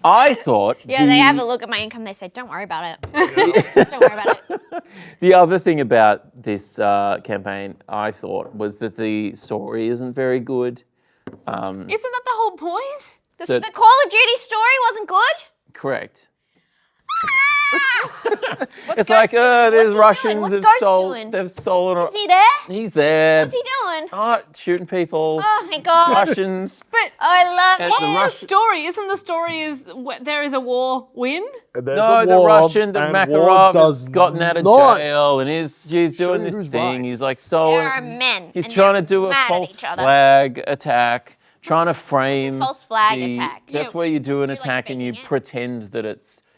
I thought Yeah, they have a look at my income. They say, "Don't worry about it. Just don't worry about it." the other thing about this campaign, I thought, was that the story isn't very good. Isn't that the whole point? The That- Call of Duty story wasn't good. Correct. It's like, there's Russians What's have Ghost stolen. doing? They've stolen. Is he there? He's there. What's he doing? Oh, shooting people. Oh my god! Russians. But I love And it. the the Russian. story isn't the story is there is a war win. There's No, a the war, Russian, the and war Makarov, does has gotten out of not. jail and he's doing you this who's thing. right. He's like There stolen. are men. He's and trying to they're do a mad at false each other. flag attack, trying to frame. false flag the- attack. That's Yeah. where you do an So you're, like, attack and you faking it? pretend that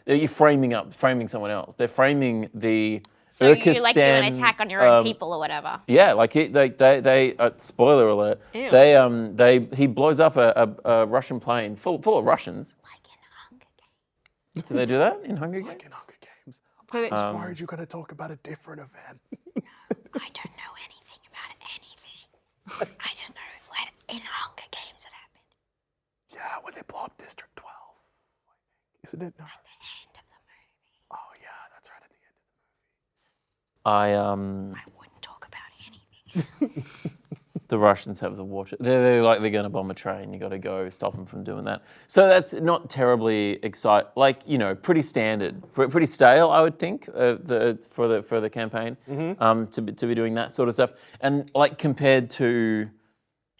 you're framing someone else. They're framing the. So you like do an Urkistan, attack on your own people or whatever. Yeah, like they spoiler alert. Ew. He blows up a Russian plane full of Russians. Like in Hunger Games. Do they do that in Hunger Games? In Hunger Games. So that- I was worried you're going to talk about a different event. I don't know anything about anything. I just know what in Hunger Games it happened. Yeah, when they blow up District 12. Isn't it? No. End of the movie. Oh, yeah, that's right at the end. I wouldn't talk about anything. The Russians have the water. They're going to bomb a train. You got to go stop them from doing that. So that's not terribly exciting. Like, pretty standard, pretty stale, I would think, for the campaign to be doing that sort of stuff. And like compared to,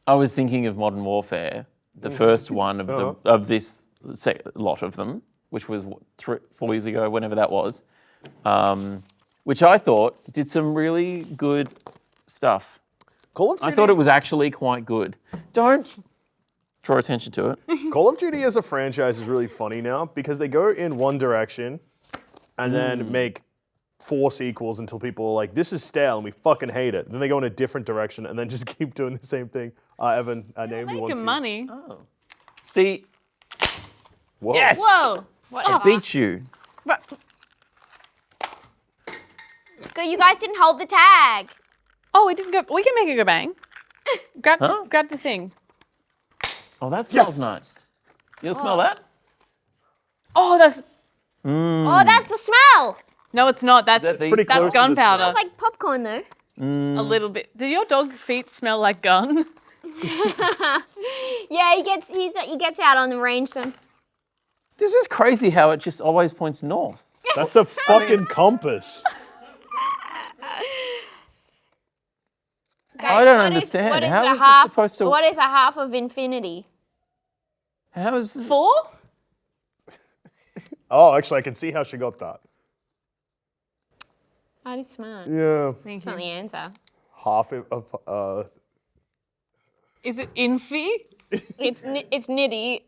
I was thinking of Modern Warfare, the first one of this lot of them, which was 4 years ago, whenever that was, which I thought did some really good stuff. Call of Duty. I thought it was actually quite good. Don't draw attention to it. Call of Duty as a franchise is really funny now because they go in one direction and then make 4 sequels until people are like, this is stale and we fucking hate it. Then they go in a different direction and then just keep doing the same thing. Evan, Naomi wants Making money. See, Whoa. yes, Whoa. I beat you. Go, you guys didn't hold the tag. Oh, we didn't go. We can make it go bang. Grab the thing. Oh, that smells Yes. nice. You'll smell that? Oh, that's Oh, that's the smell. no, it's not. That's that the- Pretty close to the gunpowder. It's like popcorn though. A little bit. Did your dog feet smell like gun? Yeah, he gets out on the range some. This is crazy how it just always points north. That's a fucking compass. I don't What understand. is How a is this half, supposed to- What is a half of infinity? How is this? 4? Oh, actually, I can see how she got that. That is smart. Yeah. That's not the answer. Half of, Is it infi? It's nitty.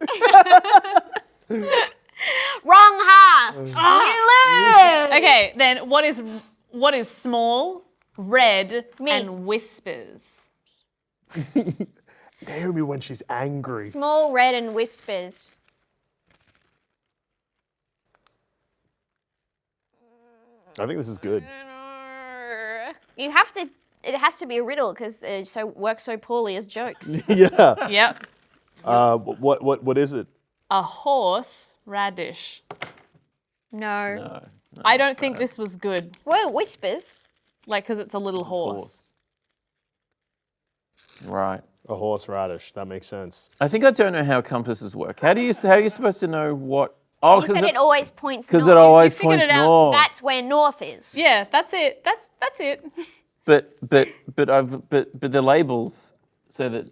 Wrong half. You lose. Okay, then what is small, red, Me. and whispers? Naomi when she's angry. Small, red, and whispers. I think this is good. You have to. It has to be a riddle because they work so poorly as jokes. Yeah. Yep. What is it? A horse radish. No. No. I don't think this was good. Whoa, whispers. Like, because it's a little horse. Right. A horseradish. That makes sense. I think I don't know how compasses work. How are you supposed to know what? Oh, You said it always points north. because it always You figured points it out. north. That's where north is. Yeah, that's it. That's it. But the labels say that.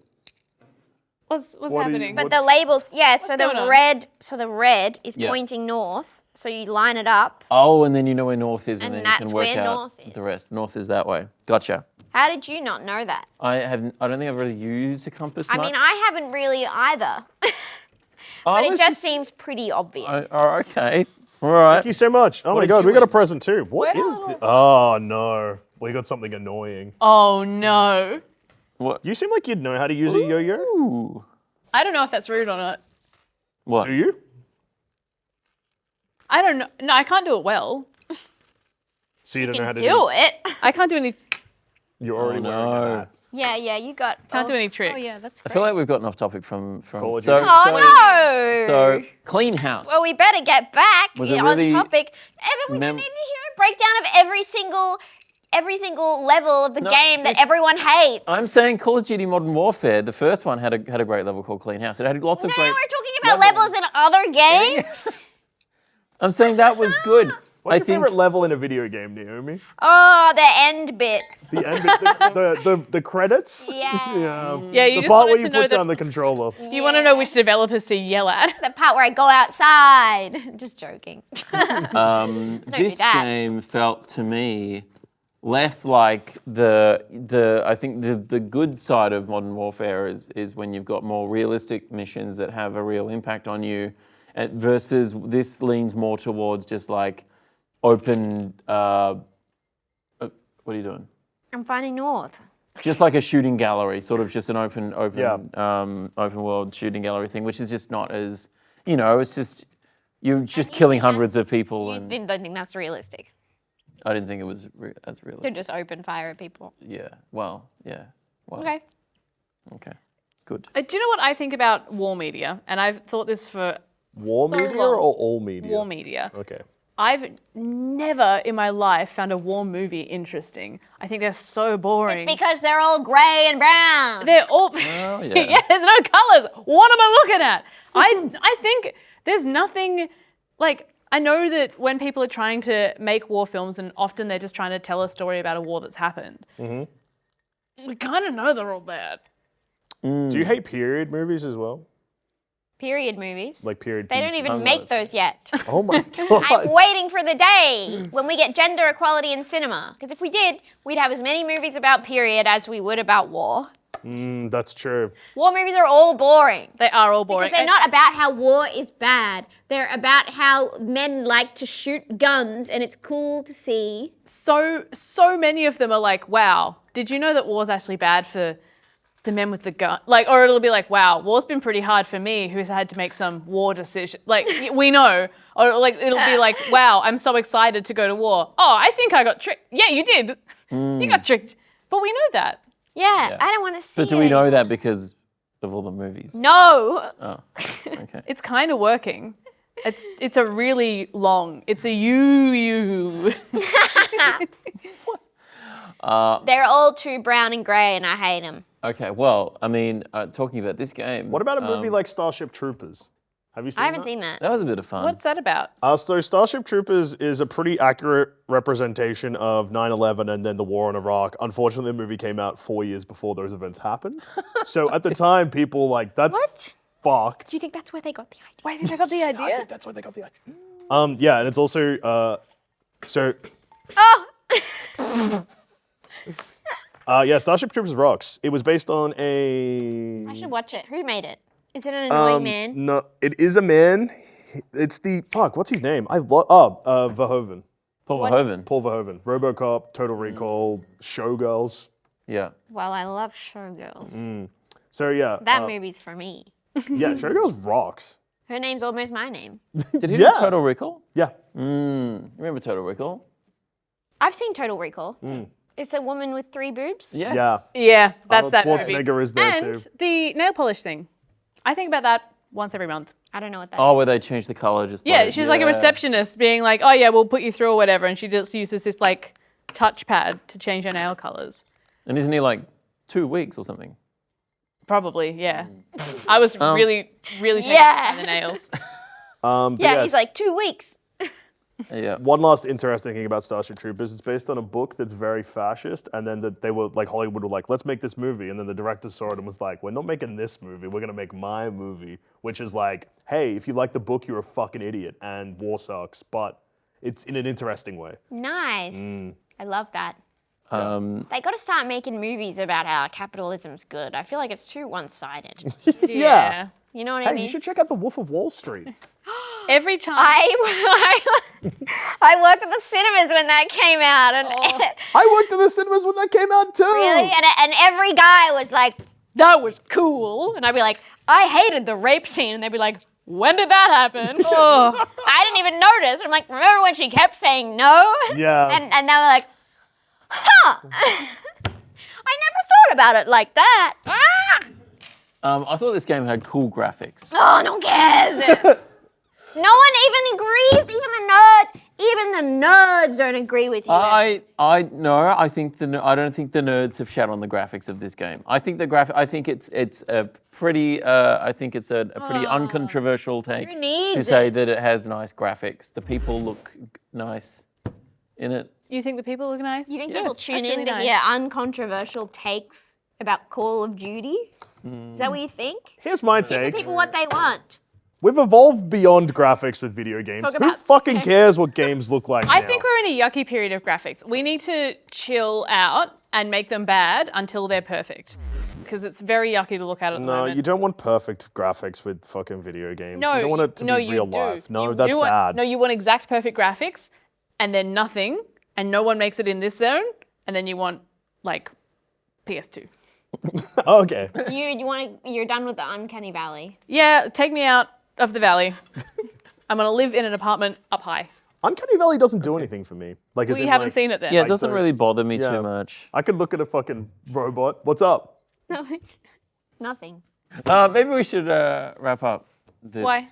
What's do you- happening? But the labels, yeah. So going the on? red. So the red is Yeah. pointing north. So you line it up. Oh, and then you know where north is, and And then you that's can work where out north is. the rest. North is that way. Gotcha. How did you not know that? I don't think I've really used a compass I much. mean, I haven't really either. I But it was just seems pretty obvious. Oh, okay. All right. Thank you so much. Oh my did god, you we got a win? present too. What is this? Oh no. We got something annoying. Oh no. What? You seem like you'd know how to use a yo-yo. Ooh. I don't know if that's rude or not. What? Do you? I don't know. No, I can't do it well. So you don't You know how can to do it. I can't do any. You're already wearing no. a hat. Yeah, you got. Can't do any tricks. Oh yeah, that's I great. feel like we've gotten off topic from. Call of so, Duty. Oh so, no! So clean house. Well, we better get back Was it on really topic. Evan, we don't need to hear a breakdown of every single level of the No, game that this- everyone hates. I'm saying Call of Duty Modern Warfare. The first one had a great level called Clean House. It had lots of now great. we're talking about levels in other games. I'm saying that was good. What's I your think favorite level in a video game, Naomi? Oh, the end bit. The end, the credits. Yeah. Yeah, you The just part where wanted you to know put down that. the controller. You want to know which developers to yell at. The part where I go outside. Just joking. this that. game felt to me less like I think the good side of Modern Warfare is when you've got more realistic missions that have a real impact on you, versus this leans more towards just like open. What are you doing? I'm finding north. Just like a shooting gallery, sort of just an open Yeah. world shooting gallery thing, which is just not as, it's just you're just killing hundreds of people, You and don't think that's realistic. I didn't think it was as To realistic. just open fire at people. Yeah. Well. Yeah. Well. Okay. Okay. Good. Do you know what I think about war media? And I've thought this for War So media long. or all media? war media. Okay. I've never in my life found a war movie interesting. I think they're so boring. Because they're all grey and brown. They're all Oh, yeah. yeah, there's no colours. What am I looking at? I think there's nothing like I know that when people are trying to make war films and often they're just trying to tell a story about a war that's happened. Mm-hmm. We kind of know they're all bad. Do you hate period movies as well? Period movies. Like period They don't pieces? even make those yet. Oh my I'm god. waiting for the day when we get gender equality in cinema. Because if we did, we'd have as many movies about period as we would about war. That's true. War movies are all boring. They are all boring. Because they're not about how war is bad. They're about how men like to shoot guns and it's cool to see. So many of them are like, wow, did you know that war's actually bad for the men with the gun? Like, or it'll be like, wow, war's been pretty hard for me who's had to make some war decision. Like, we know. Or like, it'll be like, wow, I'm so excited to go to war. Oh, I think I got tricked. Yeah, you did. You got tricked. But we know that. Yeah, I don't want to see But do we know that because of all the movies? No. Oh, okay. It's kind of working. It's a really long. It's a you. They're all too brown and grey and I hate them. Okay, well, I mean, talking about this game. What about a movie like Starship Troopers? Have you seen that? I haven't seen that. That was a bit of fun. What's that about? So Starship Troopers is a pretty accurate representation of 9/11 and then the war in Iraq. Unfortunately, the movie came out 4 years before those events happened. So at the time, people like, that's fucked. Do you think that's where they got the idea? Why do you think I got the idea? I think that's where they got the idea. Yeah, and it's also, yeah, Starship Troopers rocks. It was based on a... I should watch it. Who made it? Is it an annoying man? No, it is a man. It's the, what's his name? Verhoeven. Paul Verhoeven. Paul Verhoeven. RoboCop, Total Recall, Showgirls. Yeah. Well, I love Showgirls. So yeah. That movie's for me. Yeah, Showgirls rocks. Her name's almost my name. Did he do Total Recall? Yeah. Remember Total Recall? I've seen Total Recall. It's a woman with 3 boobs. Yes. Yeah. Yeah, that's Arnold that movie. Schwarzenegger is there And too. the nail polish thing. I think about that once every month. I don't know what that Oh, where they changed the color just by... Yeah, she's like a receptionist being like, oh yeah, we'll put you through or whatever. And she just uses this like touchpad to change her nail colors. And isn't he like 2 weeks or something? Probably, yeah. I was really taken Yeah. by the nails. But Yeah, yes, he's like 2 weeks. Yeah. one last interesting thing about Starship Troopers, it's based on a book that's very fascist, and then they were like, Hollywood were like, let's make this movie, and then the director saw it and was like, we're not making this movie, we're gonna make my movie, which is like, hey, if you like the book, you're a fucking idiot, and war sucks, but it's in an interesting way. Nice. I love that. They got to start making movies about how capitalism's good. I feel like it's too one-sided. Yeah. You know what I Hey, mean? you should check out The Wolf of Wall Street. Every time. I worked at the cinemas when that came out, and I worked in the cinemas when that came out too. really, and every guy was like, "That was cool," and I'd be like, "I hated the rape scene," and they'd be like, "When did that happen?" Oh, I didn't even notice. I'm like, "Remember when she kept saying no?" Yeah. and they were like, "Huh." I never thought about it like that. I thought this game had cool graphics. Oh, no one cares. No one even agrees. Even the nerds don't agree with you. I don't think the nerds have shat on the graphics of this game. I think I think it's a pretty pretty uncontroversial take Who needs to say it? that it has nice graphics. The people look nice in it. You think the people look nice? You think Yes, people tune that's really in to nice. hear uncontroversial takes about Call of Duty? Is that what you think? Here's my Give take. the people what they want. We've evolved beyond graphics with video games. Talk Who about fucking sex. cares what games look like I now? think we're in a yucky period of graphics. We need to chill out and make them bad until they're perfect. Because it's very yucky to look at the No, moment. you don't want perfect graphics with fucking video games. No, you don't want it to be you real do. life. No, You that's do want- bad. No, you want exact perfect graphics and then nothing and no one makes it in this zone and then you want like PS2. Okay. You're done with the uncanny valley. Yeah, take me out of the valley. I'm gonna live in an apartment up high. Uncanny Valley doesn't do anything for me. Like, as We in, haven't like, seen it then. Yeah, it doesn't so- really bother me yeah. too much. I could look at a fucking robot. What's up? Nothing. Maybe we should wrap up this. Why?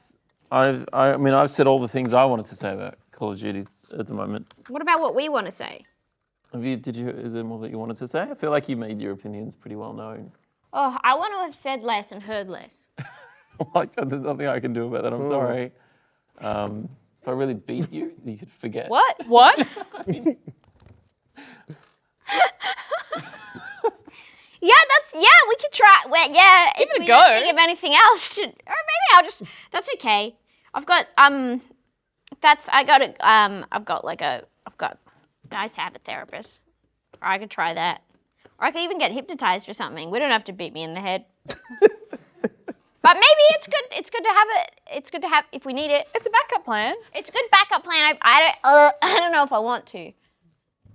I mean, I've said all the things I wanted to say about Call of Duty at the moment. What about what we want to say? Is there more that you wanted to say? I feel like you made your opinions pretty well known. Oh, I want to have said less and heard less. There's nothing I can do about that. I'm sorry. If I really beat you, you could forget. What? What? We could try. Well, yeah, Give if it a we go. don't think of anything else, or maybe I'll just. That's okay. I've got nice to have a therapist. Or I could try that. Or I could even get hypnotized or something. We don't have to beat me in the head. But maybe it's good. It's good to have it. It's good to have if we need it. It's a backup plan. It's a good backup plan. I don't know if I want to.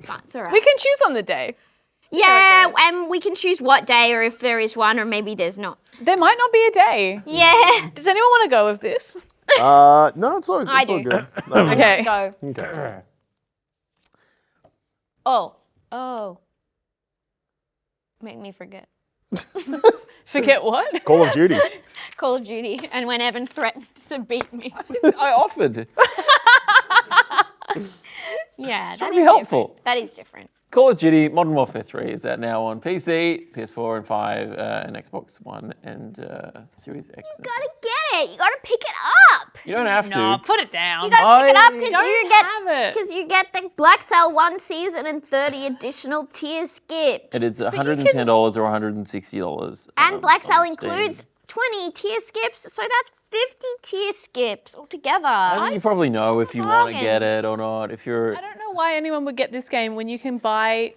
But it's all right. We can choose on the day. Yeah, and we can choose what day, or if there is one, or maybe there's not. There might not be a day. Yeah. Does anyone want to go with this? No, it's all I all do. good. No, Okay. Go. Okay. Oh. Make me forget. Forget what? Call of Duty. Call of Duty, and when Evan threatened to beat me. I offered. Yeah, trying to be helpful. Different. That is different. Call of Duty Modern Warfare 3 is out now on PC, PS4 and 5, and Xbox One and Series X. You gotta get it. You gotta pick it up. You don't have No, to. put it down. You gotta pick it up have it. because you get the Black Cell 1 season and 30 additional tier skips. It is $110 or $160. And Black Cell on Steam. includes 20 tier skips, so that's 50 tier skips altogether. I think you probably know if you want to bargain. get it or not. If you're, I don't know why anyone would get this game when you can buy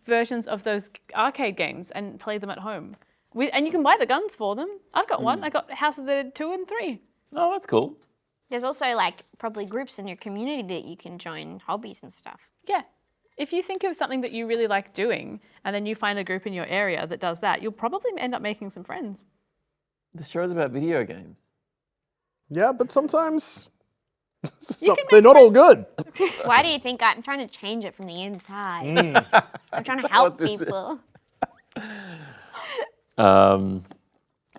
versions of those arcade games and play them at home. And you can buy the guns for them. I've got one. I got House of the 2 and 3. oh, that's cool. There's also like probably groups in your community that you can join, hobbies and stuff. Yeah. If you think of something that you really like doing and then you find a group in your area that does that, you'll probably end up making some friends. The show's about video games. Yeah, but sometimes can they're not all good. Why do you think I'm trying to change it from the inside? I'm trying to what help this people.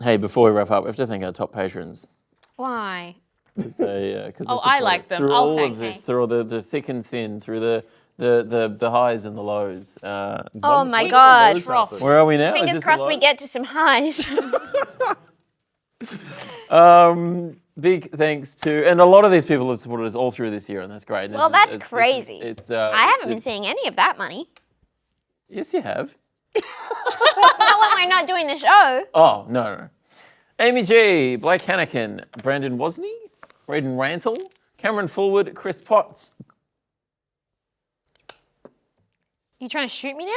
Hey, before we wrap up, we have to thank our top patrons. Why? Because they, Oh, I like them. Through I'll all thank of this, them. through all the thick and thin, through the highs and the lows. Oh my gosh. Those happen. Where are we now? Is Fingers this a crossed low? we get to some highs. Big thanks to, and a lot of these people have supported us all through this year, and that's great. And Well, this is- that's it's- crazy. It's I haven't been it's- seeing any of that money. Yes, you have. Not when we're not doing the show. Oh, no. Amy G, Blake Hannikin, Brandon Wozni, Braden Rantle, Cameron Fullwood, Chris Potts. You trying to shoot me now?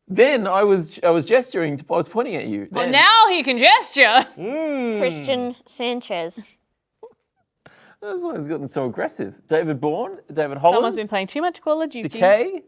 No, I was gesturing, I was pointing at you. Well, then. now he can gesture. Christian Sanchez. That's why it's gotten so aggressive. David Bourne, David Holland. Someone's been playing too much Call of Duty. Decay,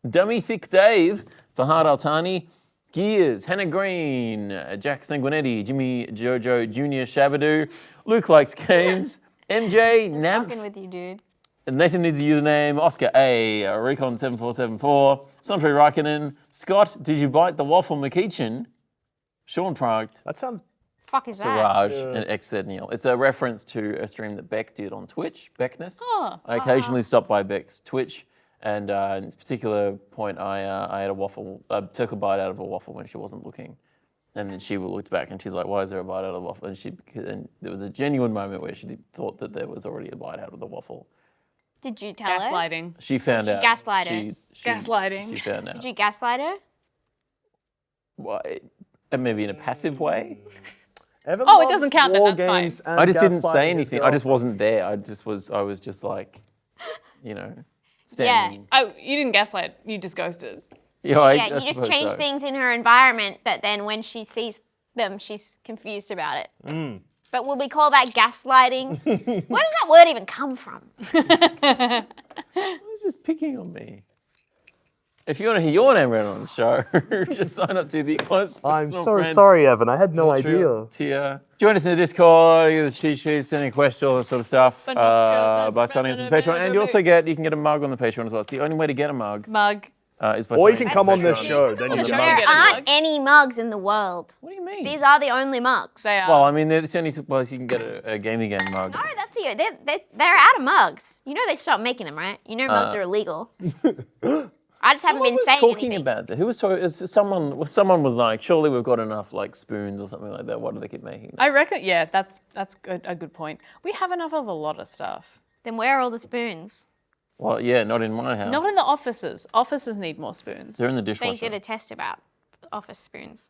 Dummy Thick Dave, Fahad Altani, Gears, Hannah Green, Jack Sanguinetti, Jimmy Jojo Jr. Shabadoo, Luke Likes Games, MJ, Fucking Namf, with you, dude. Nathan needs a username, Oscar A, Recon7474, Sondre Raikkonen, Scott, Did You Bite the Waffle McKeechin, Sean Pracht, That sounds. Fuck is that? Siraj, and XZ Neil. It's a reference to a stream that Bec did on Twitch, Beckness. Oh. I occasionally stop by Bec's Twitch, and in this particular point, I had took a bite out of a waffle when she wasn't looking. And then she looked back and she's like, why is there a bite out of the waffle? And there was a genuine moment where she thought that there was already a bite out of the waffle. Did you tell her? Gaslighting. She found out. gaslight her? Gaslighting. She found out. Did you gaslight her? Why? Maybe in a passive way. Evan Oh, it loves doesn't count then, war that's fine. games and I just didn't gaslighting say his anything. I just girlfriend. wasn't there. I was just like, standing. Oh, you didn't gaslight. You just ghosted. Yeah, Yeah, you just change things in her environment that then when she sees them, she's confused about it. But will we call that gaslighting? Where does that word even come from? Who's just picking on me? If you want to hear your name read on the show, just sign up to the Close I'm Personal so Friend sorry, Evan. I had no idea. tier. Join us in the Discord, get the cheat sheets, send any questions, all that sort of stuff by signing up to the Patreon. And you can get a mug on the Patreon as well. It's the only way to get a mug Mug. is by Or you signing can up come to on the this Patreon. show. Then you the get show. a There mug. Get a aren't mug. any mugs in the world. What do you mean? These are the only mugs. They are. Well, I mean, it's only well, you can get a Gamey Game mug. No, that's the they're out of mugs. You know they stopped making them, right? You know mugs are illegal. I just haven't Someone been was saying talking anything. about that. Who was talking? Someone was like, surely we've got enough like spoons or something like that. Why do they keep making them? I reckon, yeah, that's a good point. We have enough of a lot of stuff. Then where are all the spoons? Well, yeah, not in my house. Not in the offices. Offices need more spoons. They're in the They dishwasher. did a test about office spoons.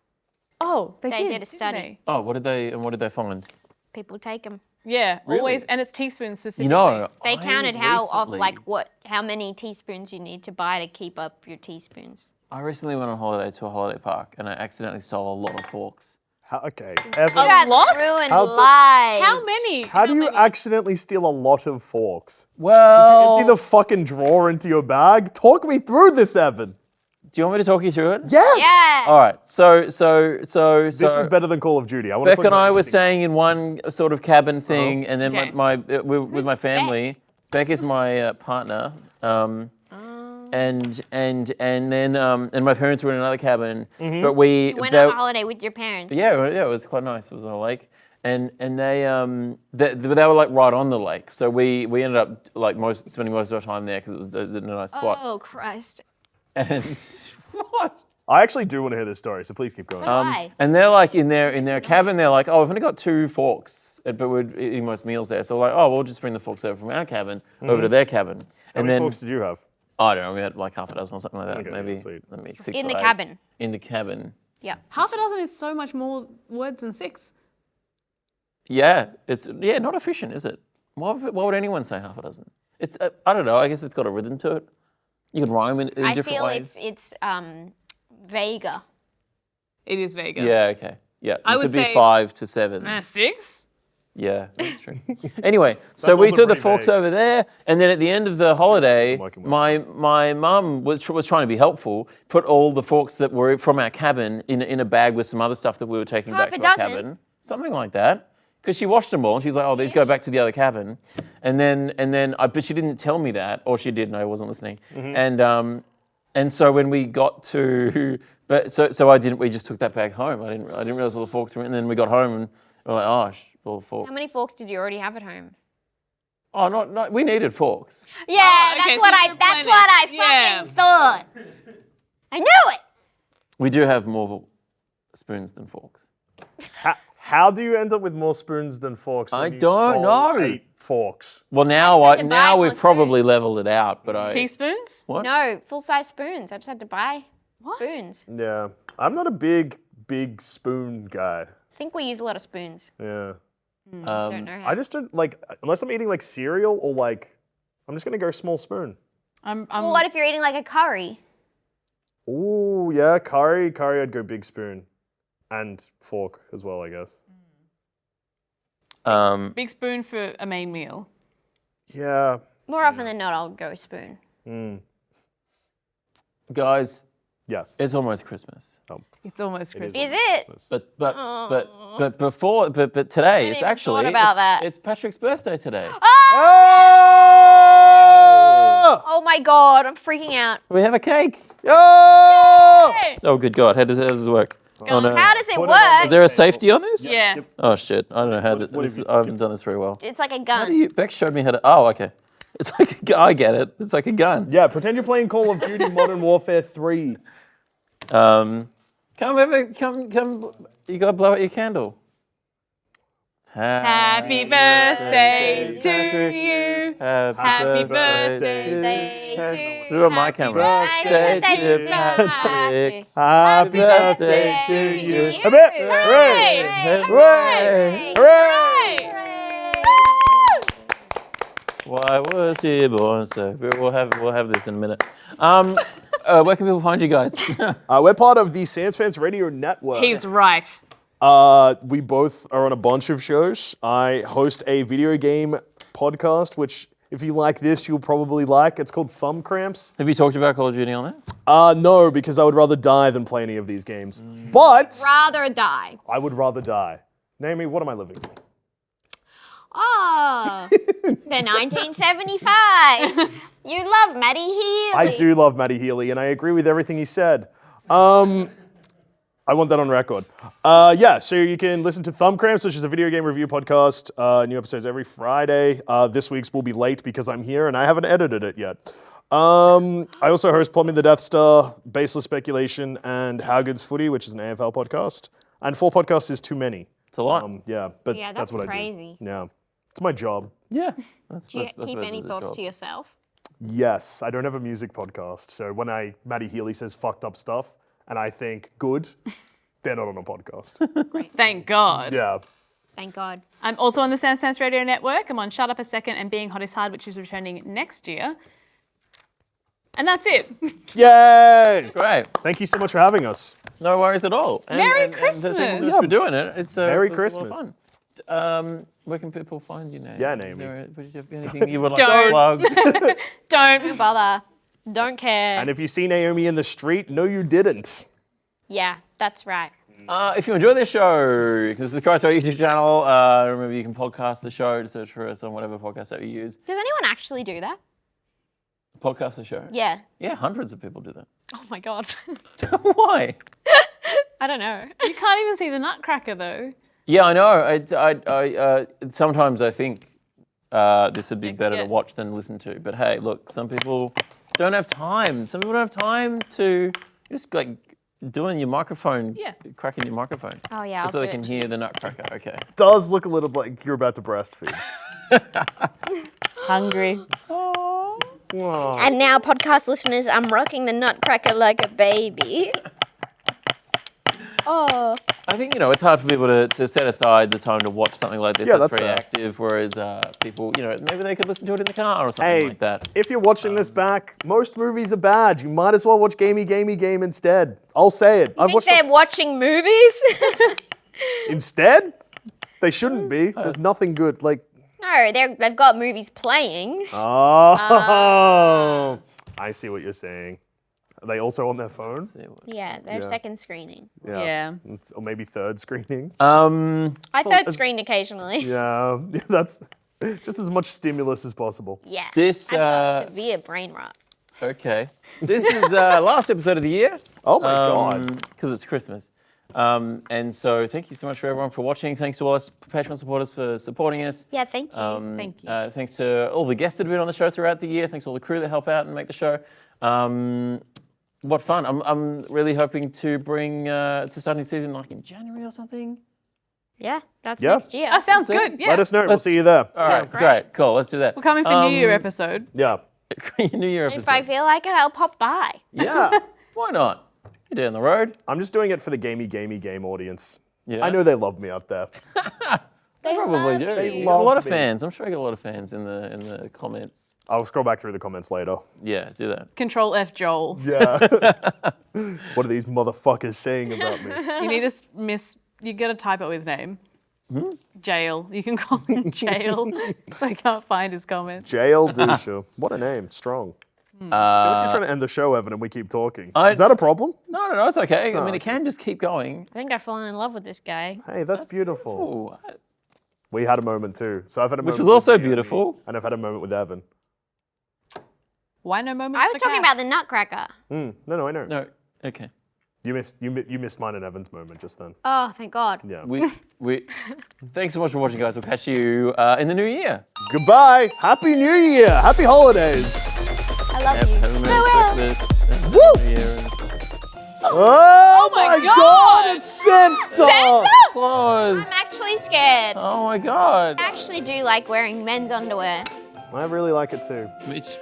Oh, they They did. did a study. Didn't Oh, what did they find? People take them. Yeah, Really? always, and it's teaspoons specifically. You know, They I counted recently- how many teaspoons you need to buy to keep up your teaspoons. I recently went on holiday to a holiday park and I accidentally stole a lot of forks. Okay, Evan, You got lot? ruined How lives. How many? how do you accidentally steal a lot of forks? Well, Empty the fucking drawer into your bag? Talk me through this, Evan. do you want me to talk you through it? Yes! Yeah. All right. So This is better than Call of Duty. I want Bec to and I were staying in one sort of cabin thing, and then Okay. with my family. Bec is my partner, and my parents were in another cabin. But we You went on a holiday with your parents. yeah, it was quite nice. It was on a lake, and they were like right on the lake. So we ended up like spending most of our time there because it was a nice spot. Oh, Christ. And what? I actually do want to hear this story, so please keep going. Why? And they're like in their cabin. They're like, oh, we've only got 2 forks, but we're eating most meals there. So we're like, oh, we'll just bring the forks over from our cabin over to their cabin. How And many then forks did you have? I don't know, we had like half a dozen or something like that. Okay, Maybe sweet. 6 In or the 8. cabin. In the cabin. Yeah. Half a dozen is so much more words than 6. Yeah, it's not efficient, is it? Why would anyone say half a dozen? It's I don't know. I guess it's got a rhythm to it. You could rhyme in I different feel ways. it's vaguer. It is Vega. Yeah. Okay. Yeah. I it would could be say- 5 to 7. 6? Yeah, that's true. Anyway, so That's we also took the pretty forks vague. over there, and then at the end of the holiday, isn't working well. my mum was trying to be helpful, put all the forks that were from our cabin in a bag with some other stuff that we were taking Half back a to our dozen? cabin, something like that. Because she washed them all, and she's like, "Oh, these go back to the other cabin," but she didn't tell me that, or she did, and I wasn't listening. And so when we got to, we just took that bag home. I didn't realize all the forks were in. And then we got home and we were like, oh, all the forks. How many forks did you already have at home? Oh, not we needed forks. Yeah, okay, that's so what you're I replenished. Yeah. fucking thought. I knew it. We do have more spoons than forks. How do you end up with more spoons than forks? When I you don't stole know. 8 forks. Well, now had to buy now more we've probably spoons. leveled it out, but I Teaspoons? what? No, full-size spoons. I just had to buy spoons. Yeah, I'm not a big spoon guy. I think we use a lot of spoons. Yeah, I don't know how. I just don't like unless I'm eating like cereal or like I'm just gonna go small spoon. Well, what if you're eating like a curry? Ooh, yeah, curry. I'd go big spoon, and fork as well, I guess. Big spoon for a main meal. Yeah. More often than not, I'll go spoon. Guys, Yes. it's almost Christmas. It's almost Christmas. Is it? But today it's even actually thought about that. it's Patrick's birthday today. Oh! Oh my god, I'm freaking out. We have a cake. Oh! Oh, good God! How does this work? Oh no! How does it Put it on work? Is there a safety on this? Yeah. Oh shit! I don't know how. What have you- I haven't done this very well. It's like a How gun. do you? Beck showed me how to. Oh, okay. It's like I get it. It's like a gun. Yeah, pretend you're playing Call of Duty Modern Warfare 3. Come. You gotta blow out your candle. Happy birthday to you. Happy birthday to Do it on my camera. Birthday to Patrick. Happy birthday to you. Happy Hooray! Hooray! Hooray! Why was he born so? We'll have this in a minute. Where can people find you guys? We're part of the Sanspants Radio Network. He's right. We both are on a bunch of shows. I host a video game podcast, which if you like this, you'll probably like. It's called Thumb Cramps. Have you talked about Call of Duty on there? No, because I would rather die than play any of these games. But Rather die. I would rather die. Naomi, what am I living for? Oh, the 1975. You love Maddie Healy. I do love Matty Healy, and I agree with everything he said. I want that on record. Yeah, so you can listen to Thumb Cramps, which is a video game review podcast. New episodes every Friday. This week's will be late because I'm here and I haven't edited it yet. I also host Plumbing the Death Star, Baseless Speculation, and How Good's Footy, which is an AFL podcast. And 4 podcasts is too many. It's a lot. Yeah, but Yeah, that's what crazy. I do. Yeah, it's my job. Yeah. That's, Do you that's keep basically any the thoughts job. to yourself? Yes, I don't have a music podcast, so when Matty Healy says fucked up stuff, and I think good, they're not on a podcast. Thank God. Yeah. Thank God. I'm also on the Sans Pants Radio Network. I'm on Shut Up a Second and Being Hot is Hard, which is returning next year. And that's it. Yay! Great. Thank you so much for having us. No worries at all. Merry Thank you Christmas. for doing it. It's Merry it's a lot of Christmas. fun. Where can people find you, Naomi? Yeah, Naomi. Would you have anything you would like Don't. to plug? Don't. Bother. Don't care. And if you see Naomi in the street, no, you didn't. Yeah, that's right. If you enjoy this show, subscribe to our YouTube channel. Remember, you can podcast the show. To search for us on whatever podcast that you use. Does anyone actually do that? Podcast the show. Yeah. Yeah, hundreds of people do that. Oh my God. Why? I don't know. You can't even see the Nutcracker, though. Yeah, I know. I sometimes I think this would be better to Yeah. watch than listen to. But hey, look, some people don't have time. Some people don't have time to just like doing your microphone, Yeah. cracking your microphone. Oh yeah, I'll so do they can it. hear the Nutcracker. Okay. Does look a little like you're about to breastfeed. Hungry. And now, podcast listeners, I'm rocking the Nutcracker like a baby. Oh. I think, it's hard for people to set aside the time to watch something like this Yeah, that's that's very fair. active, whereas people, maybe they could listen to it in the car or something Hey, like that. if you're watching this back, most movies are bad. You might as well watch Gamey Gamey Game instead. I'll say it. I think they're watching movies? Instead? They shouldn't be. There's nothing good. Like, No, they've got movies playing. oh, I see what you're saying. Are they also on their phone? Yeah, they're Yeah. second screening. Yeah. Or maybe third screening. I So- third screen occasionally. Yeah, that's just as much stimulus as possible. Yeah. This, I've got severe brain rot. okay. This is last episode of the year. Oh my God. Because it's Christmas. And so thank you so much for everyone for watching. Thanks to all our Patreon supporters for supporting us. Yeah, thank you. Thank you. Thanks to all the guests that have been on the show throughout the year. Thanks to all the crew that help out and make the show. What fun. I'm really hoping to bring to start a new season like in January or something. Yeah, that's Yeah. next year. That sounds good. Yeah. Let us know. We'll Let's- see you there. All right, great. great, cool. Let's do that. We're coming for New Year episode. Yeah. New Year episode. If I feel like it, I'll pop by. Yeah. Why not? You're down the road. I'm just doing it for the Gamey Gamey Game audience. Yeah. I know they love me out there. They Probably love do. you. You got a lot love of me. fans. I'm sure you got a lot of fans in the comments. I'll scroll back through the comments later. Yeah, do that. Control F Joel. Yeah. What are these motherfuckers saying about me? You need to you gotta type out his name. Jail. You can call him Jail. So I can't find his comments. Jail Duscher. What a name. Strong. I feel like you're trying to end the show, Evan, and we keep talking. Is that a problem? No, it's okay. I mean, it can just keep going. I think I've fallen in love with this guy. Hey, that's beautiful. Ooh, We had a moment too. So I've had a which moment was also with Naomi, beautiful. And I've had a moment with Evan. Why no moments? I was for talking Cass? about the Nutcracker. No, I know. No, okay. You missed mine and Evan's moment just then. Oh, thank God. Yeah. We thanks so much for watching, guys. We'll catch you in the new year. Goodbye. Happy New Year. Happy holidays. I love Have you. a Merry Christmas. Woo! New Year. Oh, my God. God. It's Santa. Santa? Claus. I'm actually scared. Oh my God. I actually do like wearing men's underwear. I really like it too. Me too.